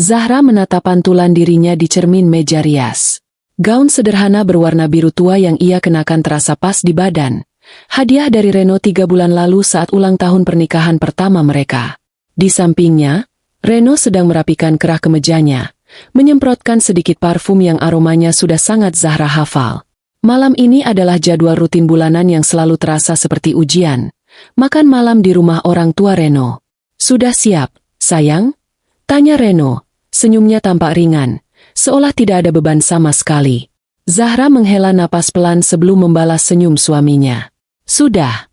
Zahra menatap pantulan dirinya di cermin meja rias. Gaun sederhana berwarna biru tua yang ia kenakan terasa pas di badan. Hadiah dari Reno 3 bulan lalu saat ulang tahun pernikahan pertama mereka. Di sampingnya, Reno sedang merapikan kerah kemejanya, menyemprotkan sedikit parfum yang aromanya sudah sangat Zahra hafal. Malam ini adalah jadwal rutin bulanan yang selalu terasa seperti ujian. Makan malam di rumah orang tua Reno. Sudah siap, sayang? Tanya Reno, senyumnya tampak ringan, seolah tidak ada beban sama sekali. Zahra menghela napas pelan sebelum membalas senyum suaminya. Sudah.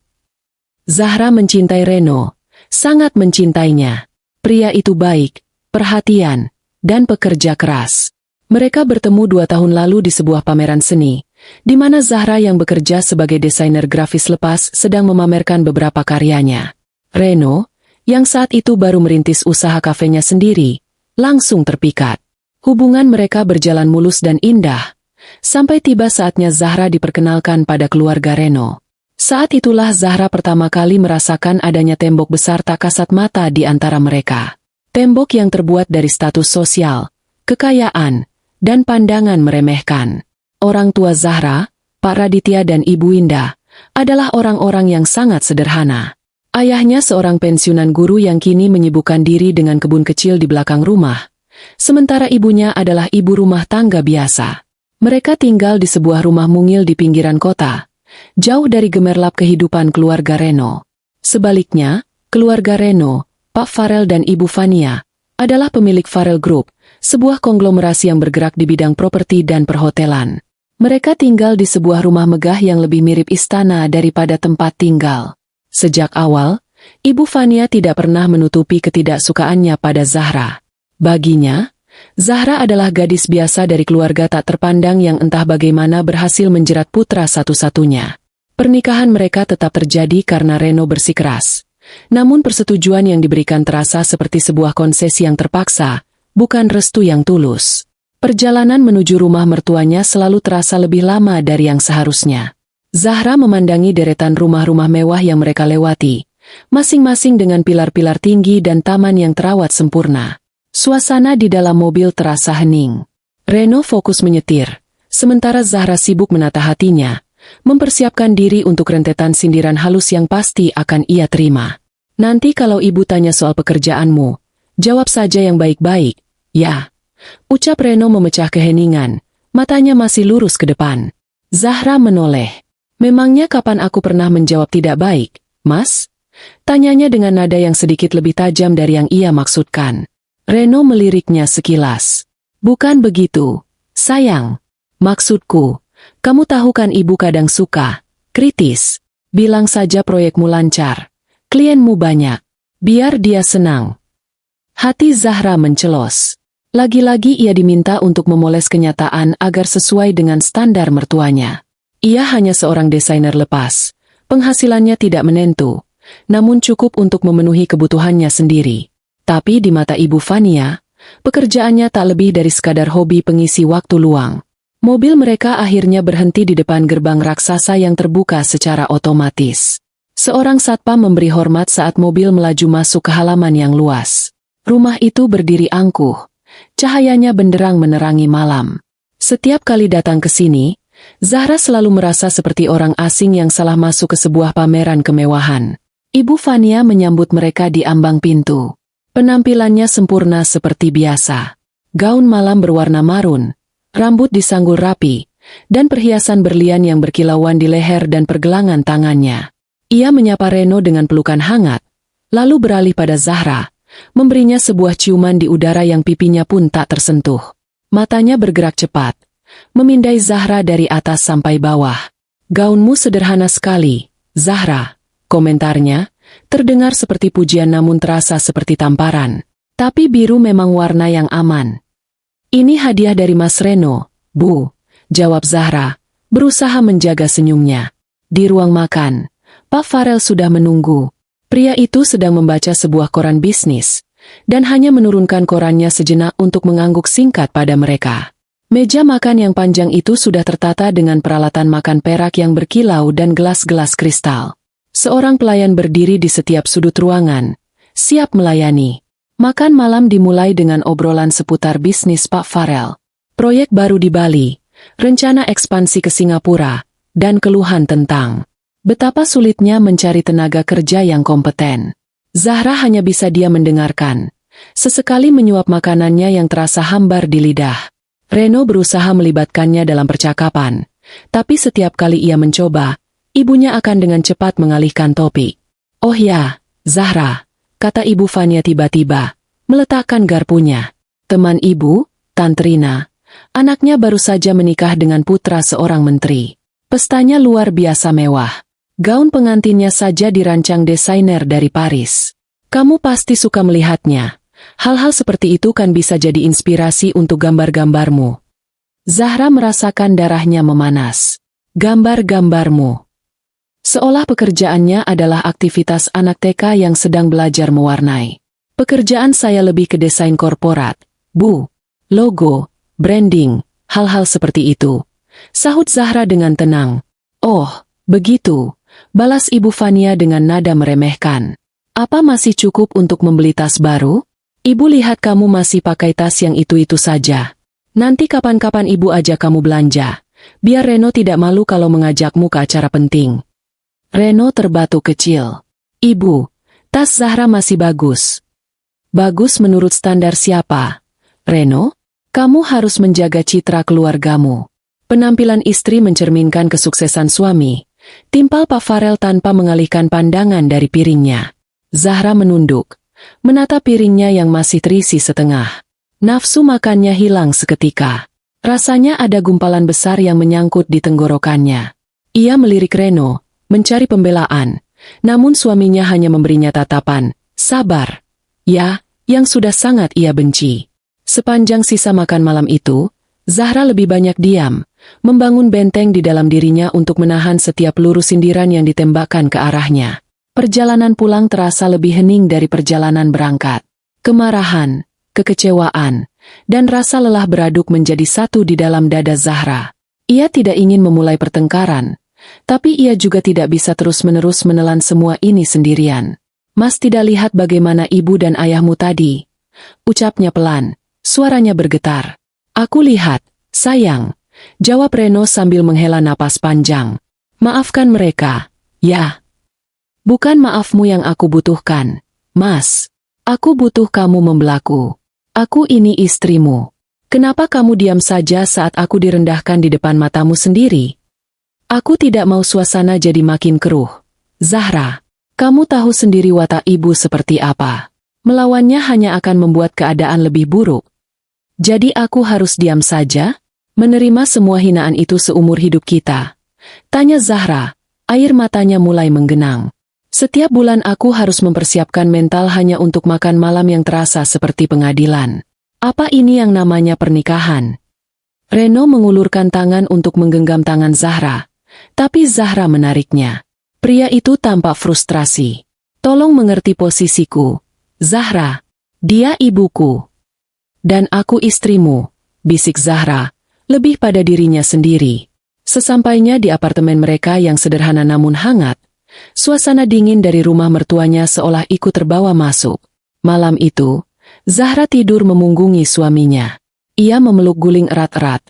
Zahra mencintai Reno, sangat mencintainya. Pria itu baik, perhatian, dan pekerja keras. Mereka bertemu 2 tahun lalu di sebuah pameran seni, di mana Zahra yang bekerja sebagai desainer grafis lepas sedang memamerkan beberapa karyanya. Reno, yang saat itu baru merintis usaha kafenya sendiri, langsung terpikat. Hubungan mereka berjalan mulus dan indah, sampai tiba saatnya Zahra diperkenalkan pada keluarga Reno. Saat itulah Zahra pertama kali merasakan adanya tembok besar tak kasat mata di antara mereka. Tembok yang terbuat dari status sosial, kekayaan, dan pandangan meremehkan. Orang tua Zahra, Pak Raditya dan Ibu Indah, adalah orang-orang yang sangat sederhana. Ayahnya seorang pensiunan guru yang kini menyibukkan diri dengan kebun kecil di belakang rumah, sementara ibunya adalah ibu rumah tangga biasa. Mereka tinggal di sebuah rumah mungil di pinggiran kota, jauh dari gemerlap kehidupan keluarga Reno. Sebaliknya, keluarga Reno, Pak Farel dan Ibu Fania, adalah pemilik Farel Group, sebuah konglomerasi yang bergerak di bidang properti dan perhotelan. Mereka tinggal di sebuah rumah megah yang lebih mirip istana daripada tempat tinggal. Sejak awal, Ibu Fania tidak pernah menutupi ketidaksukaannya pada Zahra. Baginya, Zahra adalah gadis biasa dari keluarga tak terpandang yang entah bagaimana berhasil menjerat putra satu-satunya. Pernikahan mereka tetap terjadi karena Reno bersikeras. Namun persetujuan yang diberikan terasa seperti sebuah konsesi yang terpaksa, bukan restu yang tulus. Perjalanan menuju rumah mertuanya selalu terasa lebih lama dari yang seharusnya. Zahra memandangi deretan rumah-rumah mewah yang mereka lewati, masing-masing dengan pilar-pilar tinggi dan taman yang terawat sempurna. Suasana di dalam mobil terasa hening. Reno fokus menyetir, sementara Zahra sibuk menata hatinya, mempersiapkan diri untuk rentetan sindiran halus yang pasti akan ia terima. Nanti kalau ibu tanya soal pekerjaanmu, jawab saja yang baik-baik, ya. Ucap Reno memecah keheningan, matanya masih lurus ke depan. Zahra menoleh. Memangnya kapan aku pernah menjawab tidak baik, Mas? Tanyanya dengan nada yang sedikit lebih tajam dari yang ia maksudkan. Reno meliriknya sekilas. Bukan begitu, sayang. Maksudku, kamu tahu kan ibu kadang suka, kritis. Bilang saja proyekmu lancar, klienmu banyak. Biar dia senang. Hati Zahra mencelos. Lagi-lagi ia diminta untuk memoles kenyataan agar sesuai dengan standar mertuanya. Ia hanya seorang desainer lepas, penghasilannya tidak menentu, namun cukup untuk memenuhi kebutuhannya sendiri. Tapi di mata Ibu Fania, pekerjaannya tak lebih dari sekadar hobi pengisi waktu luang. Mobil mereka akhirnya berhenti di depan gerbang raksasa yang terbuka secara otomatis. Seorang satpam memberi hormat saat mobil melaju masuk ke halaman yang luas. Rumah itu berdiri angkuh, cahayanya benderang menerangi malam. Setiap kali datang ke sini, Zahra selalu merasa seperti orang asing yang salah masuk ke sebuah pameran kemewahan. Ibu Fania menyambut mereka di ambang pintu. Penampilannya sempurna seperti biasa. Gaun malam berwarna marun, rambut disanggul rapi, dan perhiasan berlian yang berkilauan di leher dan pergelangan tangannya. Ia menyapa Reno dengan pelukan hangat, lalu beralih pada Zahra, memberinya sebuah ciuman di udara yang pipinya pun tak tersentuh. Matanya bergerak cepat, memindai Zahra dari atas sampai bawah. Gaunmu sederhana sekali, Zahra, komentarnya, terdengar seperti pujian namun terasa seperti tamparan. Tapi biru memang warna yang aman. Ini hadiah dari Mas Reno, Bu, jawab Zahra, berusaha menjaga senyumnya. Di ruang makan, Pak Farel sudah menunggu. Pria itu sedang membaca sebuah koran bisnis, dan hanya menurunkan korannya sejenak untuk mengangguk singkat pada mereka. Meja makan yang panjang itu sudah tertata dengan peralatan makan perak yang berkilau dan gelas-gelas kristal. Seorang pelayan berdiri di setiap sudut ruangan, siap melayani. Makan malam dimulai dengan obrolan seputar bisnis Pak Farel, proyek baru di Bali, rencana ekspansi ke Singapura, dan keluhan tentang betapa sulitnya mencari tenaga kerja yang kompeten. Zahra hanya bisa diam mendengarkan, sesekali menyuap makanannya yang terasa hambar di lidah. Reno berusaha melibatkannya dalam percakapan, tapi setiap kali ia mencoba, ibunya akan dengan cepat mengalihkan topik. "Oh ya, Zahra," kata Ibu Fania tiba-tiba, meletakkan garpunya. "Teman ibu, Tante Rina, anaknya baru saja menikah dengan putra seorang menteri. Pestanya luar biasa mewah. Gaun pengantinnya saja dirancang desainer dari Paris. Kamu pasti suka melihatnya. Hal-hal seperti itu kan bisa jadi inspirasi untuk gambar-gambarmu." Zahra merasakan darahnya memanas. Gambar-gambarmu. Seolah pekerjaannya adalah aktivitas anak TK yang sedang belajar mewarnai. "Pekerjaan saya lebih ke desain korporat, Bu. Logo, branding, hal-hal seperti itu," sahut Zahra dengan tenang. "Oh, begitu," balas Ibu Fania dengan nada meremehkan. "Apa masih cukup untuk membeli tas baru? Ibu lihat kamu masih pakai tas yang itu-itu saja. Nanti kapan-kapan ibu ajak kamu belanja, biar Reno tidak malu kalau mengajakmu ke acara penting." Reno terbatuk kecil. "Ibu, tas Zahra masih bagus." "Bagus menurut standar siapa? Reno, kamu harus menjaga citra keluargamu." Penampilan istri mencerminkan kesuksesan suami. Timpal Pak Farel tanpa mengalihkan pandangan dari piringnya. Zahra menunduk, menata piringnya yang masih terisi setengah. Nafsu makannya hilang seketika. Rasanya ada gumpalan besar yang menyangkut di tenggorokannya. Ia melirik Reno, mencari pembelaan, namun suaminya hanya memberinya tatapan, "Sabar." Ya, yang sudah sangat ia benci. Sepanjang sisa makan malam itu, Zahra lebih banyak diam, membangun benteng di dalam dirinya untuk menahan setiap peluru sindiran yang ditembakkan ke arahnya. Perjalanan pulang terasa lebih hening dari perjalanan berangkat. Kemarahan, kekecewaan, dan rasa lelah beraduk menjadi satu di dalam dada Zahra. Ia tidak ingin memulai pertengkaran, tapi ia juga tidak bisa terus-menerus menelan semua ini sendirian. "Mas tidak lihat bagaimana ibu dan ayahmu tadi?" ucapnya pelan, suaranya bergetar. "Aku lihat, sayang," jawab Reno sambil menghela napas panjang. "Maafkan mereka." "Ya. Bukan maafmu yang aku butuhkan, Mas. Aku butuh kamu membelaku. Aku ini istrimu. Kenapa kamu diam saja saat aku direndahkan di depan matamu sendiri?" "Aku tidak mau suasana jadi makin keruh. Zahra, kamu tahu sendiri watak ibu seperti apa. Melawannya hanya akan membuat keadaan lebih buruk. Jadi aku harus diam saja? Menerima semua hinaan itu seumur hidup kita?" tanya Zahra, air matanya mulai menggenang. "Setiap bulan aku harus mempersiapkan mental hanya untuk makan malam yang terasa seperti pengadilan. Apa ini yang namanya pernikahan?" Reno mengulurkan tangan untuk menggenggam tangan Zahra, tapi Zahra menariknya. Pria itu tampak frustrasi. "Tolong mengerti posisiku, Zahra. Dia ibuku. Dan aku istrimu," bisik Zahra, lebih pada dirinya sendiri. Sesampainya di apartemen mereka yang sederhana namun hangat, suasana dingin dari rumah mertuanya seolah ikut terbawa masuk. Malam itu, Zahra tidur memunggungi suaminya. Ia memeluk guling erat-erat,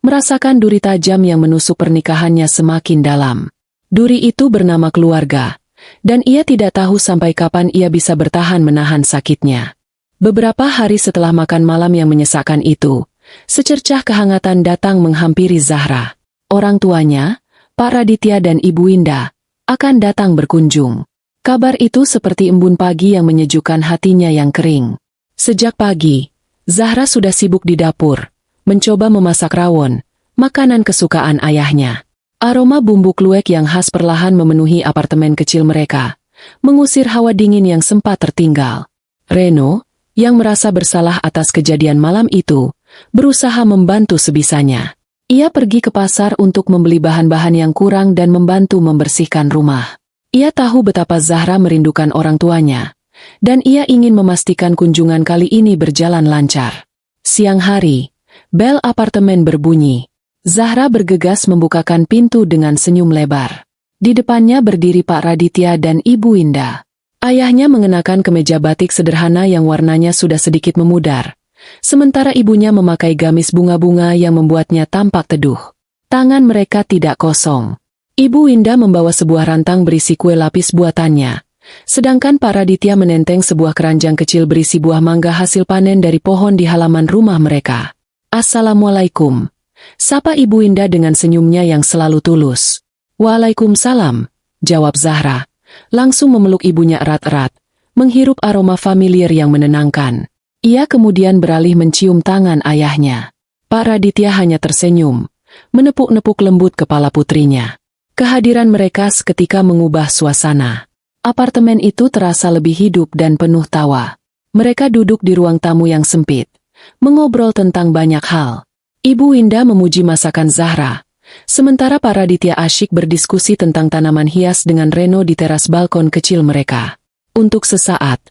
merasakan duri tajam yang menusuk pernikahannya semakin dalam. Duri itu bernama keluarga, dan ia tidak tahu sampai kapan ia bisa bertahan menahan sakitnya. Beberapa hari setelah makan malam yang menyesakkan itu, secercah kehangatan datang menghampiri Zahra. Orang tuanya, Pak Raditya dan Ibu Indah, akan datang berkunjung. Kabar itu seperti embun pagi yang menyejukkan hatinya yang kering. Sejak pagi, Zahra sudah sibuk di dapur, mencoba memasak rawon, makanan kesukaan ayahnya. Aroma bumbu kluwek yang khas perlahan memenuhi apartemen kecil mereka, mengusir hawa dingin yang sempat tertinggal. Reno, yang merasa bersalah atas kejadian malam itu, berusaha membantu sebisanya. Ia pergi ke pasar untuk membeli bahan-bahan yang kurang dan membantu membersihkan rumah. Ia tahu betapa Zahra merindukan orang tuanya, dan ia ingin memastikan kunjungan kali ini berjalan lancar. Siang hari, bel apartemen berbunyi. Zahra bergegas membukakan pintu dengan senyum lebar. Di depannya berdiri Pak Raditya dan Ibu Indah. Ayahnya mengenakan kemeja batik sederhana yang warnanya sudah sedikit memudar, sementara ibunya memakai gamis bunga-bunga yang membuatnya tampak teduh. Tangan mereka tidak kosong. Ibu Winda membawa sebuah rantang berisi kue lapis buatannya, sedangkan Pak Raditya menenteng sebuah keranjang kecil berisi buah mangga hasil panen dari pohon di halaman rumah mereka. "Assalamualaikum," sapa Ibu Winda dengan senyumnya yang selalu tulus. "Waalaikumsalam," jawab Zahra, langsung memeluk ibunya erat-erat, menghirup aroma familiar yang menenangkan. Ia kemudian beralih mencium tangan ayahnya. Pak Raditya hanya tersenyum, menepuk-nepuk lembut kepala putrinya. Kehadiran mereka seketika mengubah suasana. Apartemen itu terasa lebih hidup dan penuh tawa. Mereka duduk di ruang tamu yang sempit, mengobrol tentang banyak hal. Ibu Winda memuji masakan Zahra, sementara Pak Raditya asyik berdiskusi tentang tanaman hias dengan Reno di teras balkon kecil mereka. Untuk sesaat,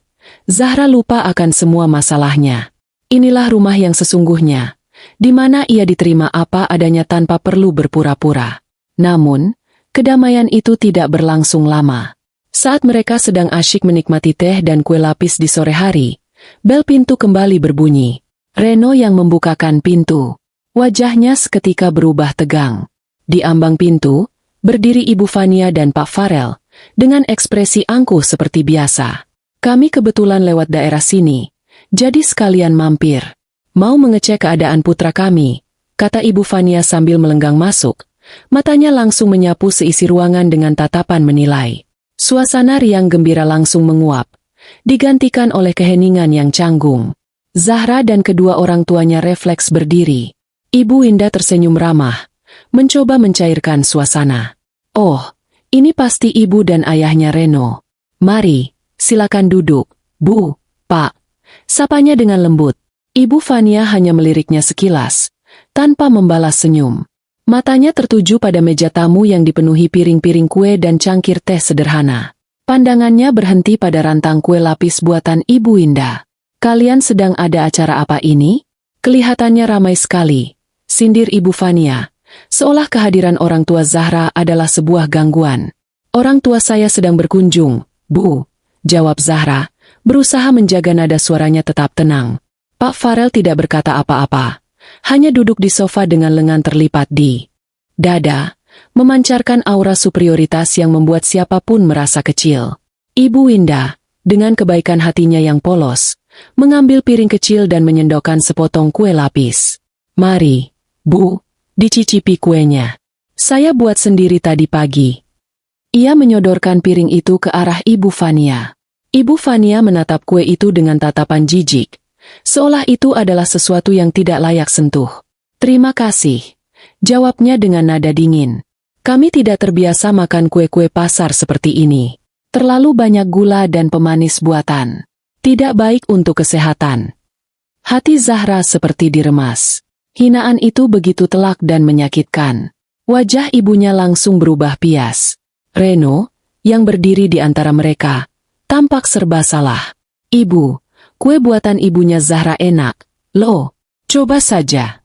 Zahra lupa akan semua masalahnya. Inilah rumah yang sesungguhnya, di mana ia diterima apa adanya tanpa perlu berpura-pura. Namun, kedamaian itu tidak berlangsung lama. Saat mereka sedang asyik menikmati teh dan kue lapis di sore hari, bel pintu kembali berbunyi. Reno yang membukakan pintu. Wajahnya seketika berubah tegang. Di ambang pintu, berdiri Ibu Fania dan Pak Farel, dengan ekspresi angkuh seperti biasa. "Kami kebetulan lewat daerah sini, jadi sekalian mampir. Mau mengecek keadaan putra kami," kata Ibu Fania sambil melenggang masuk. Matanya langsung menyapu seisi ruangan dengan tatapan menilai. Suasana riang gembira langsung menguap, digantikan oleh keheningan yang canggung. Zahra dan kedua orang tuanya refleks berdiri. Ibu Winda tersenyum ramah, mencoba mencairkan suasana. "Oh, ini pasti ibu dan ayahnya Reno. Mari, silakan duduk, Bu, Pak," sapanya dengan lembut. Ibu Fania hanya meliriknya sekilas, tanpa membalas senyum. Matanya tertuju pada meja tamu yang dipenuhi piring-piring kue dan cangkir teh sederhana. Pandangannya berhenti pada rantang kue lapis buatan Ibu Winda. "Kalian sedang ada acara apa ini? Kelihatannya ramai sekali," sindir Ibu Fania, seolah kehadiran orang tua Zahra adalah sebuah gangguan. "Orang tua saya sedang berkunjung, Bu," jawab Zahra, berusaha menjaga nada suaranya tetap tenang. Pak Farel tidak berkata apa-apa, hanya duduk di sofa dengan lengan terlipat di dada, memancarkan aura superioritas yang membuat siapapun merasa kecil. Ibu Winda, dengan kebaikan hatinya yang polos, mengambil piring kecil dan menyendokkan sepotong kue lapis. "Mari, Bu, dicicipi kuenya. Saya buat sendiri tadi pagi." Ia menyodorkan piring itu ke arah Ibu Fania. Ibu Fania menatap kue itu dengan tatapan jijik, seolah itu adalah sesuatu yang tidak layak sentuh. "Terima kasih," jawabnya dengan nada dingin. "Kami tidak terbiasa makan kue-kue pasar seperti ini. Terlalu banyak gula dan pemanis buatan. Tidak baik untuk kesehatan." Hati Zahra seperti diremas. Hinaan itu begitu telak dan menyakitkan. Wajah ibunya langsung berubah pias. Reno, yang berdiri di antara mereka, tampak serba salah. "Ibu, kue buatan ibunya Zahra enak, loh. Coba saja."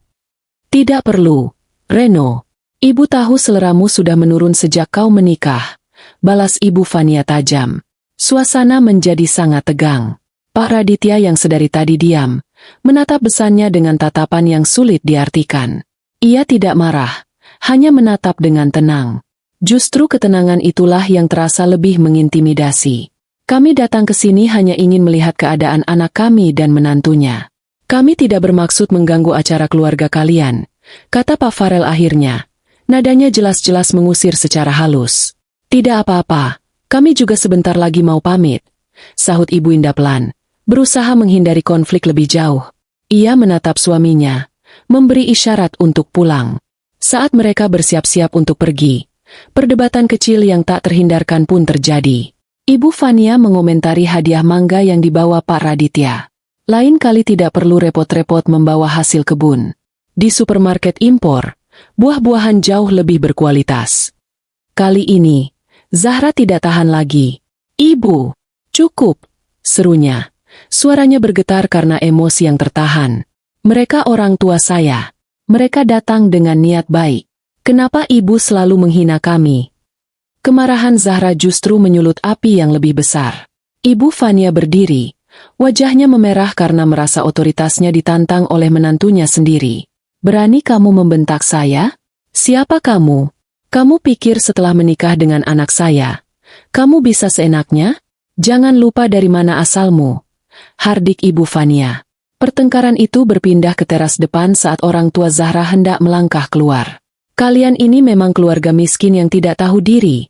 "Tidak perlu, Reno. Ibu tahu seleramu sudah menurun sejak kau menikah," balas Ibu Fania tajam. Suasana menjadi sangat tegang. Pak Raditya yang sedari tadi diam, menatap besannya dengan tatapan yang sulit diartikan. Ia tidak marah, hanya menatap dengan tenang. Justru ketenangan itulah yang terasa lebih mengintimidasi. "Kami datang ke sini hanya ingin melihat keadaan anak kami dan menantunya. Kami tidak bermaksud mengganggu acara keluarga kalian," kata Pak Farel akhirnya. Nadanya jelas-jelas mengusir secara halus. "Tidak apa-apa, kami juga sebentar lagi mau pamit," sahut Ibu Winda pelan, berusaha menghindari konflik lebih jauh. Ia menatap suaminya, memberi isyarat untuk pulang. Saat mereka bersiap-siap untuk pergi, perdebatan kecil yang tak terhindarkan pun terjadi. Ibu Fania mengomentari hadiah mangga yang dibawa Pak Raditya. Lain kali tidak perlu repot-repot membawa hasil kebun. Di supermarket impor, buah-buahan jauh lebih berkualitas. Kali ini, Zahra tidak tahan lagi. "Ibu, cukup," serunya. Suaranya bergetar karena emosi yang tertahan. "Mereka orang tua saya. Mereka datang dengan niat baik. Kenapa ibu selalu menghina kami?" Kemarahan Zahra justru menyulut api yang lebih besar. Ibu Fania berdiri. Wajahnya memerah karena merasa otoritasnya ditantang oleh menantunya sendiri. Berani kamu membentak saya? Siapa kamu? Kamu pikir setelah menikah dengan anak saya, kamu bisa seenaknya? Jangan lupa dari mana asalmu. Hardik Ibu Fania. Pertengkaran itu berpindah ke teras depan saat orang tua Zahra hendak melangkah keluar. Kalian ini memang keluarga miskin yang tidak tahu diri,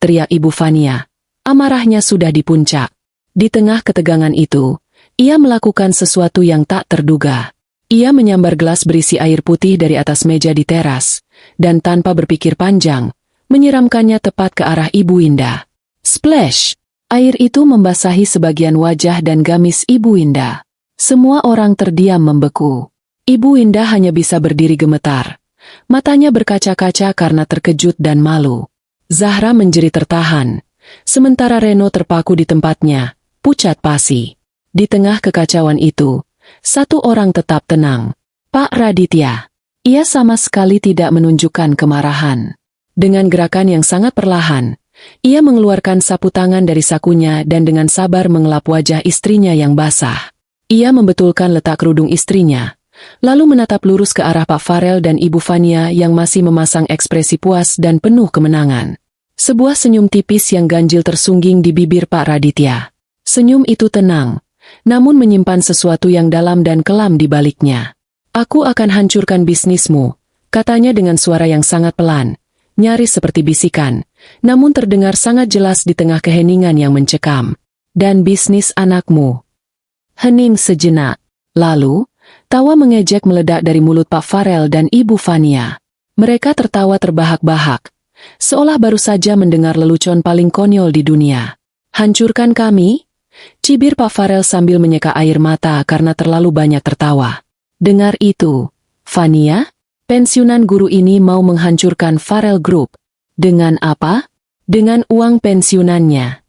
teriak Ibu Fania. Amarahnya sudah di puncak. Di tengah ketegangan itu, ia melakukan sesuatu yang tak terduga. Ia menyambar gelas berisi air putih dari atas meja di teras, dan tanpa berpikir panjang, menyiramkannya tepat ke arah Ibu Indah. Splash! Air itu membasahi sebagian wajah dan gamis Ibu Indah. Semua orang terdiam membeku. Ibu Indah hanya bisa berdiri gemetar. Matanya berkaca-kaca karena terkejut dan malu. Zahra menjerit tertahan, sementara Reno terpaku di tempatnya, pucat pasi. Di tengah kekacauan itu, satu orang tetap tenang, Pak Raditya. Ia sama sekali tidak menunjukkan kemarahan. Dengan gerakan yang sangat perlahan, ia mengeluarkan sapu tangan dari sakunya dan dengan sabar mengelap wajah istrinya yang basah. Ia membetulkan letak kerudung istrinya, lalu menatap lurus ke arah Pak Farel dan Ibu Fania yang masih memasang ekspresi puas dan penuh kemenangan. Sebuah senyum tipis yang ganjil tersungging di bibir Pak Raditya. Senyum itu tenang, namun menyimpan sesuatu yang dalam dan kelam di baliknya. Aku akan hancurkan bisnismu, katanya dengan suara yang sangat pelan, nyaris seperti bisikan, namun terdengar sangat jelas di tengah keheningan yang mencekam. Dan bisnis anakmu. Hening sejenak. Lalu, tawa mengejek meledak dari mulut Pak Farel dan Ibu Fania. Mereka tertawa terbahak-bahak, seolah baru saja mendengar lelucon paling konyol di dunia. Hancurkan kami? Cibir Pak Farel sambil menyeka air mata karena terlalu banyak tertawa. Dengar itu, Fania, pensiunan guru ini mau menghancurkan Farel Group. Dengan apa? Dengan uang pensiunannya.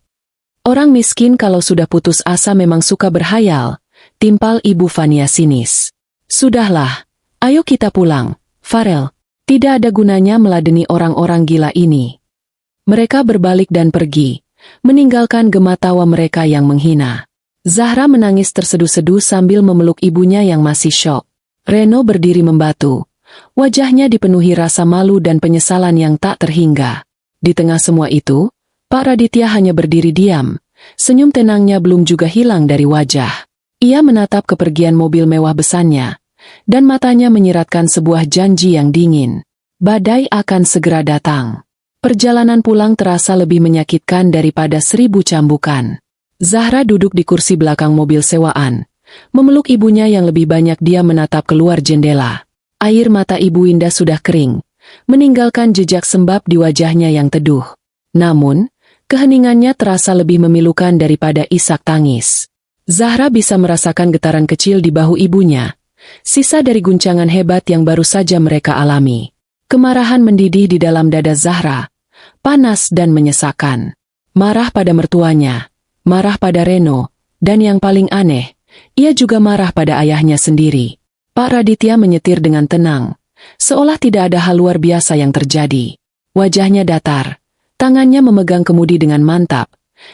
Orang miskin kalau sudah putus asa memang suka berhayal, timpal Ibu Fania sinis. Sudahlah, ayo kita pulang, Farel. Tidak ada gunanya meladeni orang-orang gila ini. Mereka berbalik dan pergi, meninggalkan gema tawa mereka yang menghina. Zahra menangis terseduh-seduh sambil memeluk ibunya yang masih syok. Reno berdiri membatu. Wajahnya dipenuhi rasa malu dan penyesalan yang tak terhingga. Di tengah semua itu, Pak Raditya hanya berdiri diam. Senyum tenangnya belum juga hilang dari wajah. Ia menatap kepergian mobil mewah besarnya, dan matanya menyiratkan sebuah janji yang dingin. Badai akan segera datang. Perjalanan pulang terasa lebih menyakitkan daripada 1000 cambukan. Zahra duduk di kursi belakang mobil sewaan, memeluk ibunya yang lebih banyak dia menatap keluar jendela. Air mata Ibu Indah sudah kering, meninggalkan jejak sembab di wajahnya yang teduh. Namun, keheningannya terasa lebih memilukan daripada isak tangis. Zahra bisa merasakan getaran kecil di bahu ibunya, sisa dari guncangan hebat yang baru saja mereka alami. Kemarahan mendidih di dalam dada Zahra, panas dan menyesakan. Marah pada mertuanya, marah pada Reno, dan yang paling aneh, ia juga marah pada ayahnya sendiri. Pak Raditya menyetir dengan tenang, seolah tidak ada hal luar biasa yang terjadi. Wajahnya datar, tangannya memegang kemudi dengan mantap,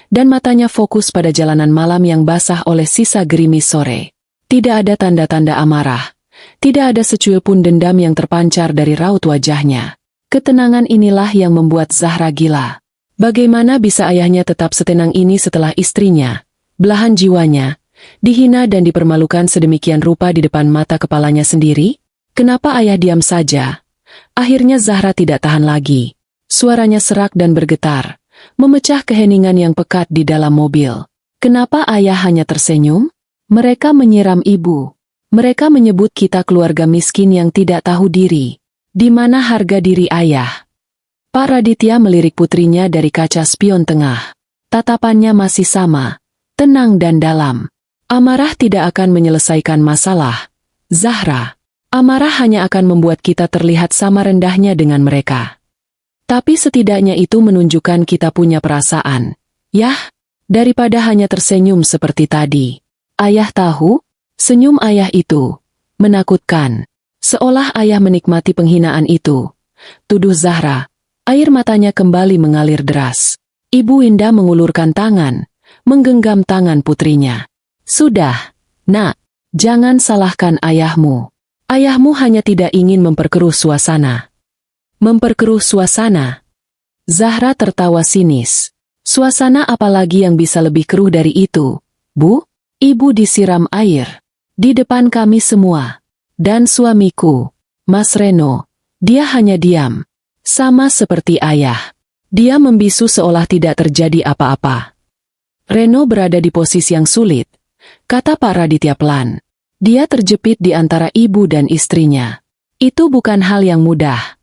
dan matanya fokus pada jalanan malam yang basah oleh sisa gerimis sore. Tidak ada tanda-tanda amarah, tidak ada secuil pun dendam yang terpancar dari raut wajahnya. Ketenangan inilah yang membuat Zahra gila. Bagaimana bisa ayahnya tetap setenang ini setelah istrinya, belahan jiwanya, dihina dan dipermalukan sedemikian rupa di depan mata kepalanya sendiri? Kenapa ayah diam saja? Akhirnya Zahra tidak tahan lagi. Suaranya serak dan bergetar, memecah keheningan yang pekat di dalam mobil. Kenapa ayah hanya tersenyum? Mereka menyiram ibu. Mereka menyebut kita keluarga miskin yang tidak tahu diri. Di mana harga diri ayah? Pak Raditya melirik putrinya dari kaca spion tengah. Tatapannya masih sama, tenang dan dalam. Amarah tidak akan menyelesaikan masalah, Zahra. Amarah hanya akan membuat kita terlihat sama rendahnya dengan mereka. Tapi setidaknya itu menunjukkan kita punya perasaan. Yah, daripada hanya tersenyum seperti tadi. Ayah tahu, senyum ayah itu menakutkan. Seolah ayah menikmati penghinaan itu. Tuduh Zahra. Air matanya kembali mengalir deras. Ibu Indah mengulurkan tangan, menggenggam tangan putrinya. "Sudah, Nak, jangan salahkan ayahmu. Ayahmu hanya tidak ingin memperkeruh suasana." "Memperkeruh suasana?" Zahra tertawa sinis. "Suasana apalagi yang bisa lebih keruh dari itu, Bu?" "Ibu disiram air. Di depan kami semua. Dan suamiku, Mas Reno, dia hanya diam. Sama seperti ayah. Dia membisu seolah tidak terjadi apa-apa." "Reno berada di posisi yang sulit," kata Pak Raditya pelan. "Dia terjepit di antara ibu dan istrinya. Itu bukan hal yang mudah."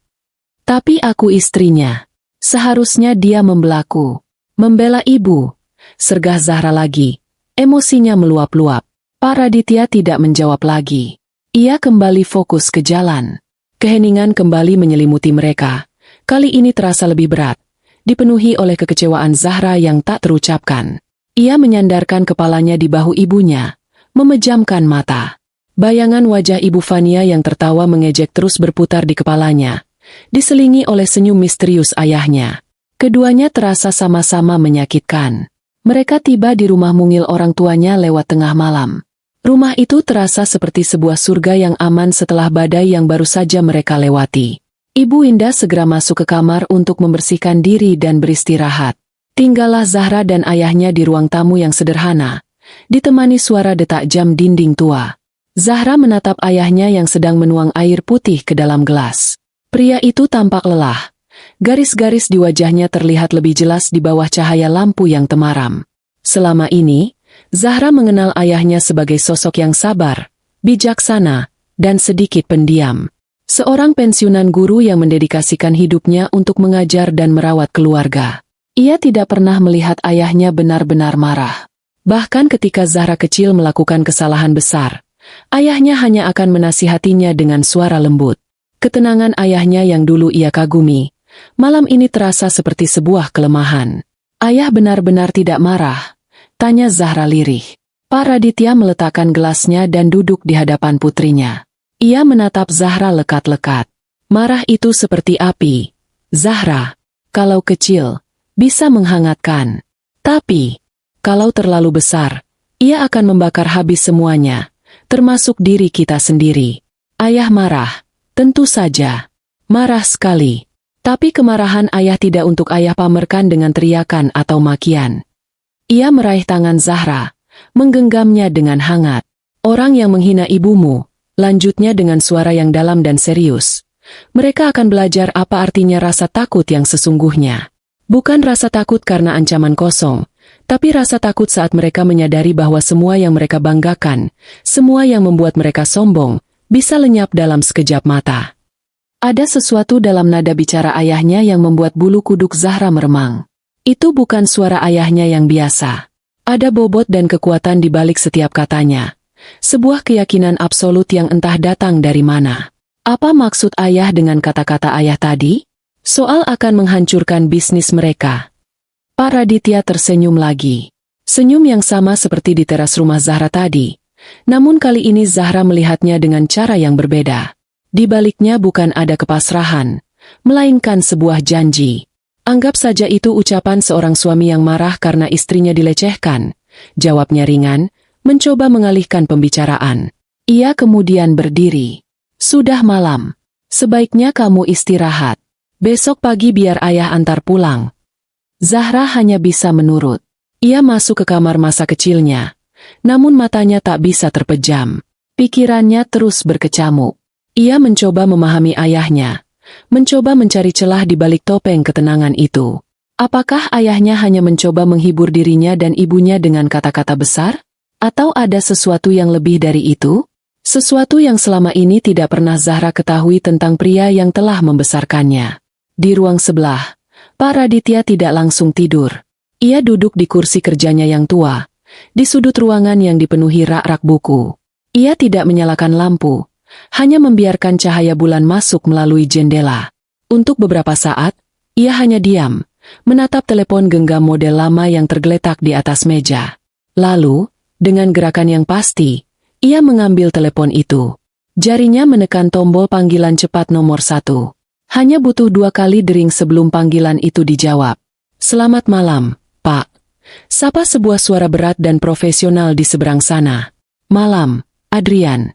"Tapi aku istrinya. Seharusnya dia membelaku. Membela ibu," sergah Zahra lagi. Emosinya meluap-luap. Pak Raditya tidak menjawab lagi. Ia kembali fokus ke jalan. Keheningan kembali menyelimuti mereka. Kali ini terasa lebih berat, dipenuhi oleh kekecewaan Zahra yang tak terucapkan. Ia menyandarkan kepalanya di bahu ibunya, memejamkan mata. Bayangan wajah Ibu Fania yang tertawa mengejek terus berputar di kepalanya, diselingi oleh senyum misterius ayahnya. Keduanya terasa sama-sama menyakitkan. Mereka tiba di rumah mungil orang tuanya lewat tengah malam. Rumah itu terasa seperti sebuah surga yang aman setelah badai yang baru saja mereka lewati. Ibu Indah segera masuk ke kamar untuk membersihkan diri dan beristirahat. Tinggallah Zahra dan ayahnya di ruang tamu yang sederhana, ditemani suara detak jam dinding tua. Zahra menatap ayahnya yang sedang menuang air putih ke dalam gelas. Pria itu tampak lelah. Garis-garis di wajahnya terlihat lebih jelas di bawah cahaya lampu yang temaram. Selama ini, Zahra mengenal ayahnya sebagai sosok yang sabar, bijaksana, dan sedikit pendiam. Seorang pensiunan guru yang mendedikasikan hidupnya untuk mengajar dan merawat keluarga. Ia tidak pernah melihat ayahnya benar-benar marah. Bahkan ketika Zahra kecil melakukan kesalahan besar, ayahnya hanya akan menasihatinya dengan suara lembut. Ketenangan ayahnya yang dulu ia kagumi, malam ini terasa seperti sebuah kelemahan. "Ayah benar-benar tidak marah?" tanya Zahra lirih. Pak Raditya meletakkan gelasnya dan duduk di hadapan putrinya. Ia menatap Zahra lekat-lekat. "Marah itu seperti api, Zahra. Kalau kecil, bisa menghangatkan. Tapi, kalau terlalu besar, ia akan membakar habis semuanya, termasuk diri kita sendiri." Ayah marah, tentu saja. Marah sekali. Tapi kemarahan ayah tidak untuk ayah pamerkan dengan teriakan atau makian. Ia meraih tangan Zahra, menggenggamnya dengan hangat. "Orang yang menghina ibumu," lanjutnya dengan suara yang dalam dan serius. "Mereka akan belajar apa artinya rasa takut yang sesungguhnya. Bukan rasa takut karena ancaman kosong, tapi rasa takut saat mereka menyadari bahwa semua yang mereka banggakan, semua yang membuat mereka sombong, bisa lenyap dalam sekejap mata." Ada sesuatu dalam nada bicara ayahnya yang membuat bulu kuduk Zahra meremang. Itu bukan suara ayahnya yang biasa. Ada bobot dan kekuatan di balik setiap katanya. Sebuah keyakinan absolut yang entah datang dari mana. Apa maksud ayah dengan kata-kata ayah tadi? Soal akan menghancurkan bisnis mereka. Pak Raditya tersenyum lagi. Senyum yang sama seperti di teras rumah Zahra tadi. Namun kali ini Zahra melihatnya dengan cara yang berbeda. Di baliknya bukan ada kepasrahan, melainkan sebuah janji. Anggap saja itu ucapan seorang suami yang marah karena istrinya dilecehkan. Jawabnya ringan, mencoba mengalihkan pembicaraan. Ia kemudian berdiri. "Sudah malam. Sebaiknya kamu istirahat. Besok pagi biar ayah antar pulang." Zahra hanya bisa menurut. Ia masuk ke kamar masa kecilnya. Namun matanya tak bisa terpejam. Pikirannya terus berkecamuk. Ia mencoba memahami ayahnya. Mencoba mencari celah di balik topeng ketenangan itu. Apakah ayahnya hanya mencoba menghibur dirinya dan ibunya dengan kata-kata besar? Atau ada sesuatu yang lebih dari itu? Sesuatu yang selama ini tidak pernah Zahra ketahui tentang pria yang telah membesarkannya. Di ruang sebelah, Pak Raditya tidak langsung tidur. Ia duduk di kursi kerjanya yang tua, di sudut ruangan yang dipenuhi rak-rak buku. Ia tidak menyalakan lampu, hanya membiarkan cahaya bulan masuk melalui jendela. Untuk beberapa saat, ia hanya diam, menatap telepon genggam model lama yang tergeletak di atas meja. Lalu, dengan gerakan yang pasti, ia mengambil telepon itu. Jarinya menekan tombol panggilan cepat nomor 1. Hanya butuh 2 kali dering sebelum panggilan itu dijawab. "Selamat malam, Pak. Sapa sebuah suara berat dan profesional di seberang sana. "Malam, Adrian,"